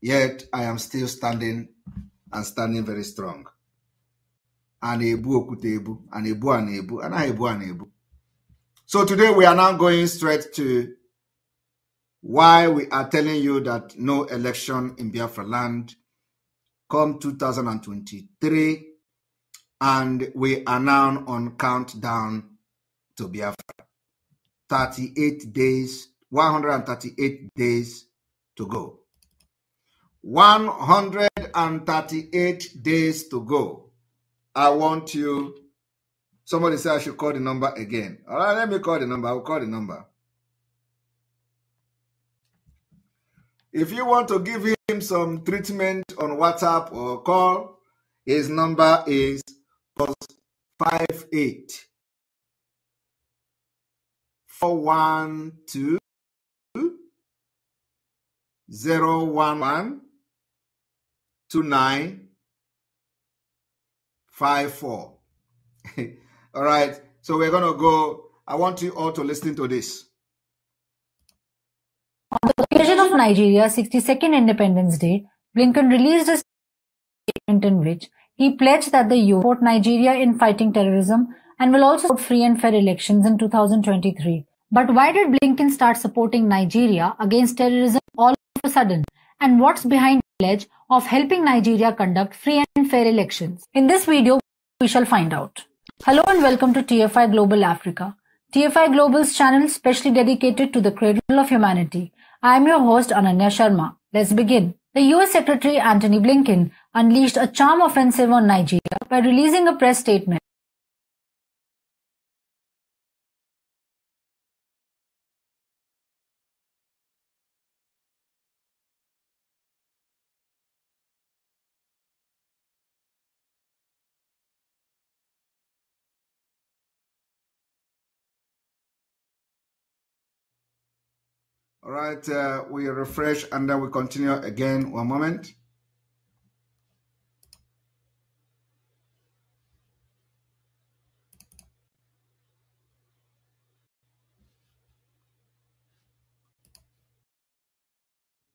Yet I am still standing, and standing very strong. Anebu okutebu, anebu anebu, anahebu anebu. So today we are now going straight to why we are telling you that no election in Biafra land come 2023, and we are now on countdown to Biafra. 38 days, 138 days to go. 138 days to go. I want you, somebody said I should call the number again. All right, let me call the number. I will call the number. If you want to give him some treatment on WhatsApp or call, his number is +58 412 011 2954. All right, so we're going to go. I want you all to listen to this. On the occasion of Nigeria's 62nd Independence Day, Blinken released a statement in which he pledged that the US will support Nigeria in fighting terrorism and will also support free and fair elections in 2023. But why did Blinken start supporting Nigeria against terrorism all of a sudden? And what's behind the pledge of helping Nigeria conduct free and fair elections? In this video, we shall find out. Hello and welcome to TFI Global Africa, TFI Global's channel specially dedicated to the cradle of humanity. I am your host Ananya Sharma. Let's begin. The US Secretary Antony Blinken unleashed a charm offensive on Nigeria by releasing a press statement. All right, we refresh and then we continue again. One moment.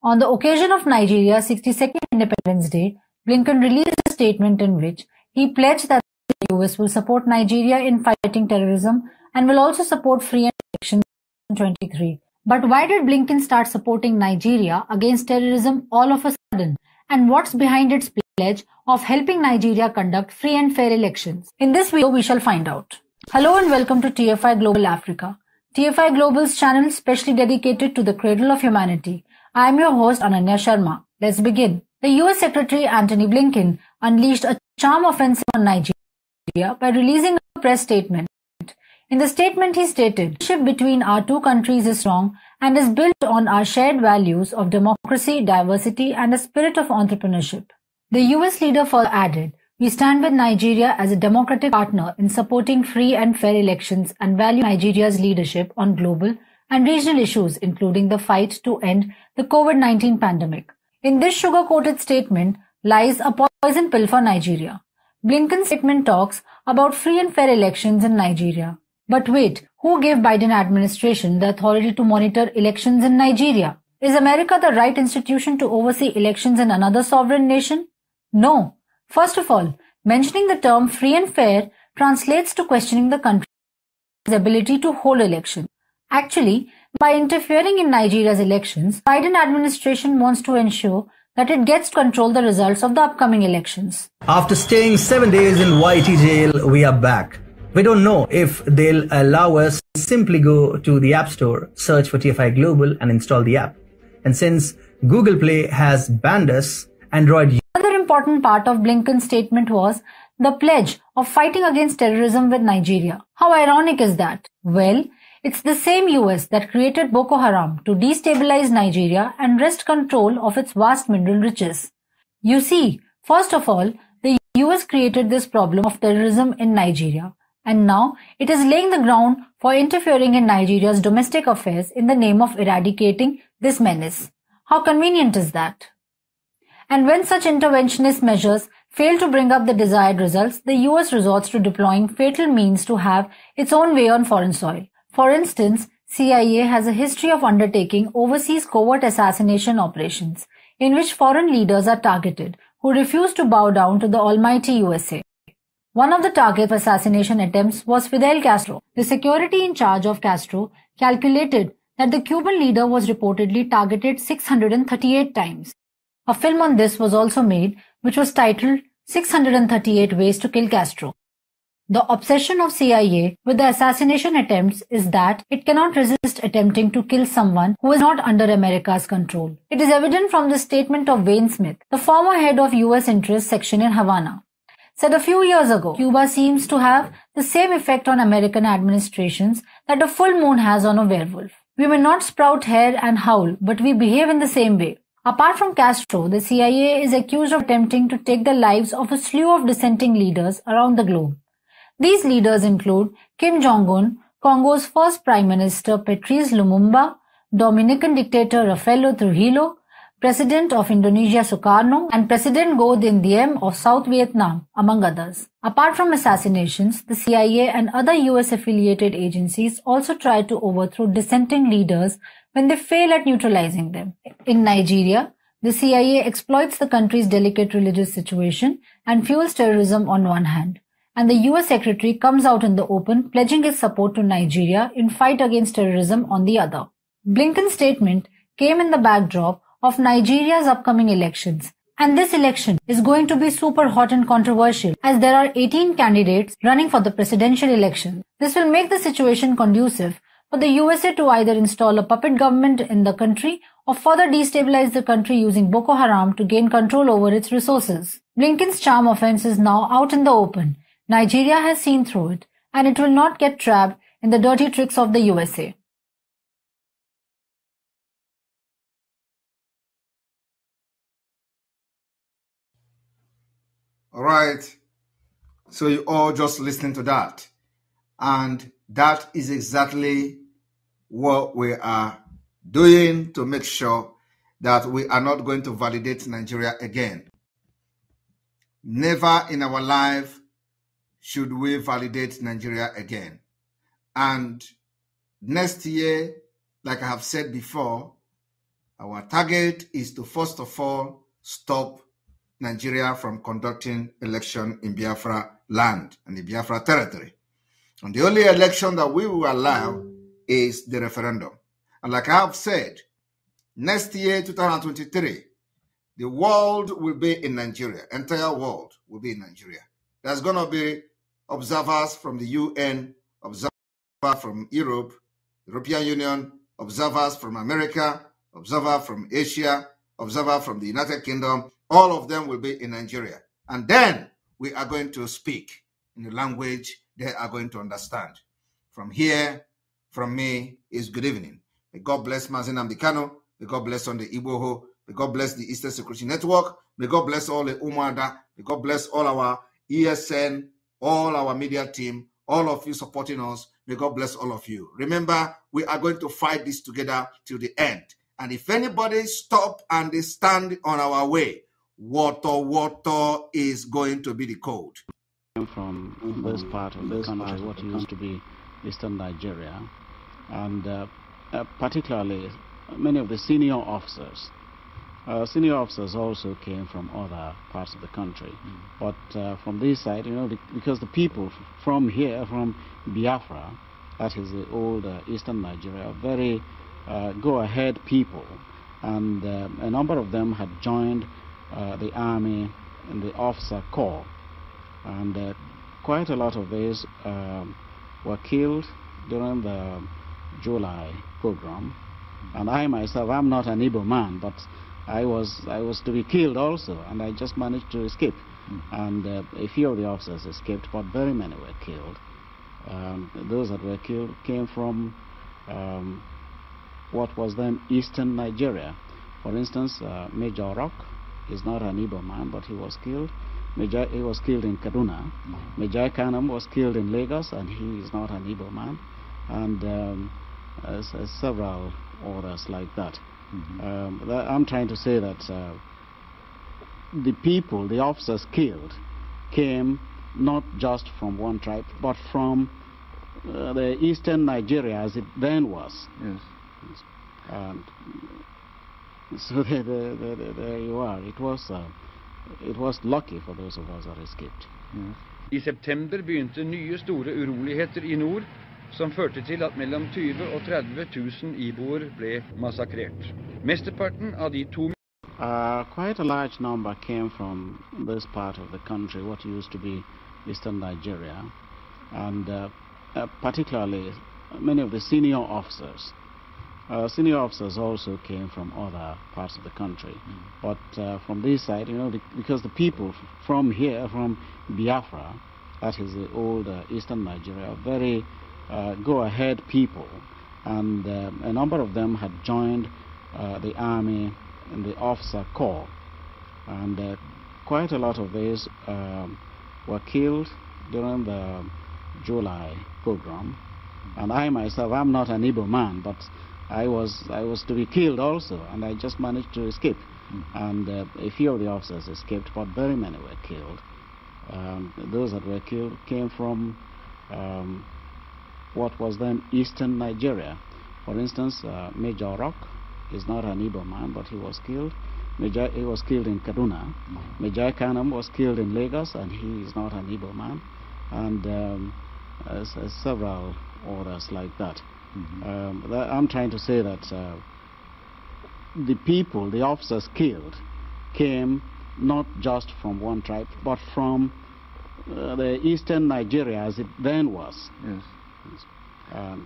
On the occasion of Nigeria's 62nd Independence Day, Blinken released a statement in which he pledged that the US will support Nigeria in fighting terrorism and will also support free and fair elections in 2023. But why did Blinken start supporting Nigeria against terrorism all of a sudden? And what's behind its pledge of helping Nigeria conduct free and fair elections? In this video, we shall find out. Hello and welcome to TFI Global Africa, TFI Global's channel specially dedicated to the cradle of humanity. I am your host Ananya Sharma. Let's begin. The US Secretary Antony Blinken unleashed a charm offensive on Nigeria by releasing a press statement. In the statement, he stated, "The relationship between our two countries is strong and is built on our shared values of democracy, diversity, and a spirit of entrepreneurship." The US leader further added, "We stand with Nigeria as a democratic partner in supporting free and fair elections and value Nigeria's leadership on global and regional issues, including the fight to end the COVID-19 pandemic." In this sugar-coated statement lies a poison pill for Nigeria. Blinken's statement talks about free and fair elections in Nigeria. But wait, who gave Biden administration the authority to monitor elections in Nigeria? Is America the right institution to oversee elections in another sovereign nation? No. First of all, mentioning the term free and fair translates to questioning the country's ability to hold elections. Actually, by interfering in Nigeria's elections, Biden administration wants to ensure that it gets to control the results of the upcoming elections. After staying 7 days in YT jail, we are back. We don't know if they'll allow us to simply go to the App Store, search for TFI Global and install the app. And since Google Play has banned us, Android... Another important part of Blinken's statement was the pledge of fighting against terrorism with Nigeria. How ironic is that? Well, it's the same US that created Boko Haram to destabilize Nigeria and wrest control of its vast mineral riches. You see, first of all, the US created this problem of terrorism in Nigeria. And now it is laying the ground for interfering in Nigeria's domestic affairs in the name of eradicating this menace. How convenient is that? And when such interventionist measures fail to bring up the desired results, the US resorts to deploying fatal means to have its own way on foreign soil. For instance, CIA has a history of undertaking overseas covert assassination operations, in which foreign leaders are targeted who refuse to bow down to the almighty USA. One of the target assassination attempts was Fidel Castro. The security in charge of Castro calculated that the Cuban leader was reportedly targeted 638 times. A film on this was also made, which was titled 638 Ways to Kill Castro. The obsession of CIA with the assassination attempts is that it cannot resist attempting to kill someone who is not under America's control. It is evident from the statement of Wayne Smith, the former head of U.S. Interests Section in Havana, said a few years ago, Cuba seems to have the same effect on American administrations that a full moon has on a werewolf. We may not sprout hair and howl, but we behave in the same way. Apart from Castro, the CIA is accused of attempting to take the lives of a slew of dissenting leaders around the globe. These leaders include Kim Jong-un, Congo's first Prime Minister Patrice Lumumba, Dominican dictator Rafael Trujillo, President of Indonesia Sukarno, and President Ngo Dinh Diem of South Vietnam, among others. Apart from assassinations, the CIA and other US-affiliated agencies also try to overthrow dissenting leaders when they fail at neutralizing them. In Nigeria, the CIA exploits the country's delicate religious situation and fuels terrorism on one hand, and the US Secretary comes out in the open pledging his support to Nigeria in fight against terrorism on the other. Blinken's statement came in the backdrop of Nigeria's upcoming elections, and this election is going to be super hot and controversial as there are 18 candidates running for the presidential election. This will make the situation conducive for the USA to either install a puppet government in the country or further destabilize the country using Boko Haram to gain control over its resources. Blinken's charm offense is now out in the open. Nigeria has seen through it, and it will not get trapped in the dirty tricks of the USA. All right. So you all just listening to that. And that is exactly what we are doing to make sure that we are not going to validate Nigeria again. Never in our life should we validate Nigeria again. And next year, like I have said before, our target is to first of all stop Nigeria from conducting election in Biafra land and the Biafra territory. And the only election that we will allow is the referendum. And like I have said, next year, 2023, the world will be in Nigeria. Entire world will be in Nigeria. There's going to be observers from the UN, observers from Europe, European Union, observers from America, observers from Asia, observers from the United Kingdom. All of them will be in Nigeria. And then we are going to speak in the language they are going to understand. From here, from me, is good evening. May God bless Mazen Ambikano. May God bless on the Igboho. May God bless the Eastern Security Network. May God bless all the Umada. May God bless all our ESN, all our media team, all of you supporting us. May God bless all of you. Remember, we are going to fight this together till the end. And if anybody stop and they stand on our way, water is going to be the code. From this part of the country, what used to be Eastern Nigeria, and particularly many of the senior officers. Senior officers also came from other parts of the country, but from this side, you know, because the people from here, from Biafra, that is the old Eastern Nigeria, are very go-ahead people, and a number of them had joined the army in the officer corps, and quite a lot of these were killed during the July pogrom. And I myself, I'm not an Igbo man, but I was to be killed also, and I just managed to escape. And a few of the officers escaped, but very many were killed. Those that were killed came from what was then Eastern Nigeria. For instance, Major Rock is not an Igbo man, but he was killed. He was killed in Kaduna. Major Kanam was killed in Lagos, and he is not an Igbo man. And several others like that. I'm trying to say that the people, the officers killed, came not just from one tribe, but from the Eastern Nigeria as it then was. Yes. And so there you are. It was lucky for those of us that escaped. Yes. I september begynte nye store uroligheter I nord, som førte til at mellom 20 og 30 000 iboer ble massakrert. Mesteparten av de 2 Quite a large number came from this part of the country, what used to be eastern Nigeria, and particularly many of the senior officers. Senior officers also came from other parts of the country, but from this side, because the people from here, from Biafra, that is the old eastern Nigeria, are very go-ahead people, and a number of them had joined the army in the officer corps, and quite a lot of these were killed during the July pogrom. And I myself, I'm not an Igbo man, but I was to be killed also, and I just managed to escape. And a few of the officers escaped, but very many were killed. Those that were killed came from what was then eastern Nigeria. For instance, Major Rock is not an Igbo man, but he was killed. He was killed in Kaduna. Major Kanam was killed in Lagos, and he is not an Igbo man. And several others like that. I'm trying to say that the people, the officers killed, came not just from one tribe, but from the eastern Nigeria as it then was. Yes. And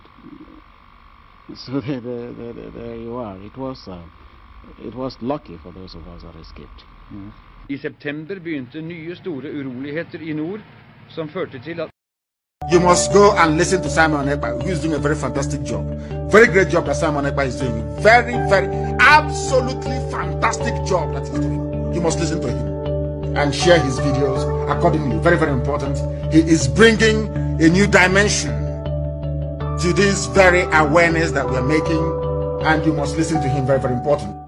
so there you are. It was lucky for those of us that escaped. Yes. I september begynte nye store uroligheter I nord, som førte til at You must go and listen to Simon Ekpa, who is doing a very fantastic job. Very great job that Simon Ekpa is doing. Very, very, absolutely fantastic job that he's doing. You must listen to him and share his videos accordingly. Very, very important. He is bringing a new dimension to this very awareness that we're making, and you must listen to him. Very, very important.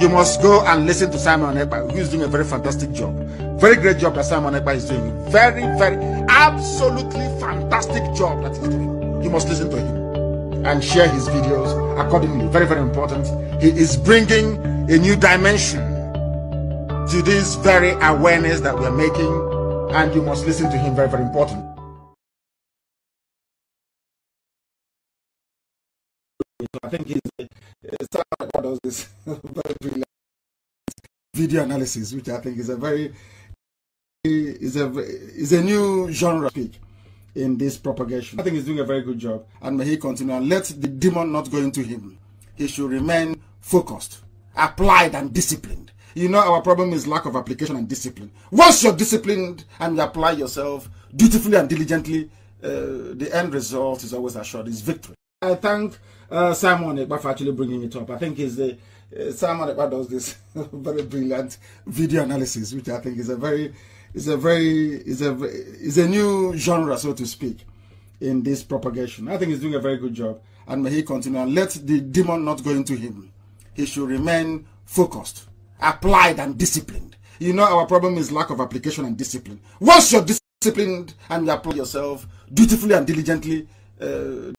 You must go and listen to Simon Ekpa, who is doing a very fantastic job. Very great job that Simon Ekpa is doing. Very, very, absolutely fantastic job that he's doing. You must listen to him and share his videos accordingly. Very, very important. He is bringing a new dimension to this very awareness that we're making, and you must listen to him. Very, very important. I think he's what does this very brilliant video analysis, which I think is a very is a new genre speak in this propagation. I think he's doing a very good job, and may he continue, and let the demon not go into him. He should remain focused, applied, and disciplined. You know, our problem is lack of application and discipline. Once you're disciplined and you apply yourself dutifully and diligently, the end result is always assured, is victory. I thank Simon Ekpa for actually bringing it up. I think Simon Ekpa does this very brilliant video analysis, which I think is a new genre, so to speak, in this propagation. I think he's doing a very good job, and may he continue, and let the demon not go into him. He should remain focused, applied, and disciplined. You know, our problem is lack of application and discipline. Once you're disciplined and you apply yourself dutifully and diligently,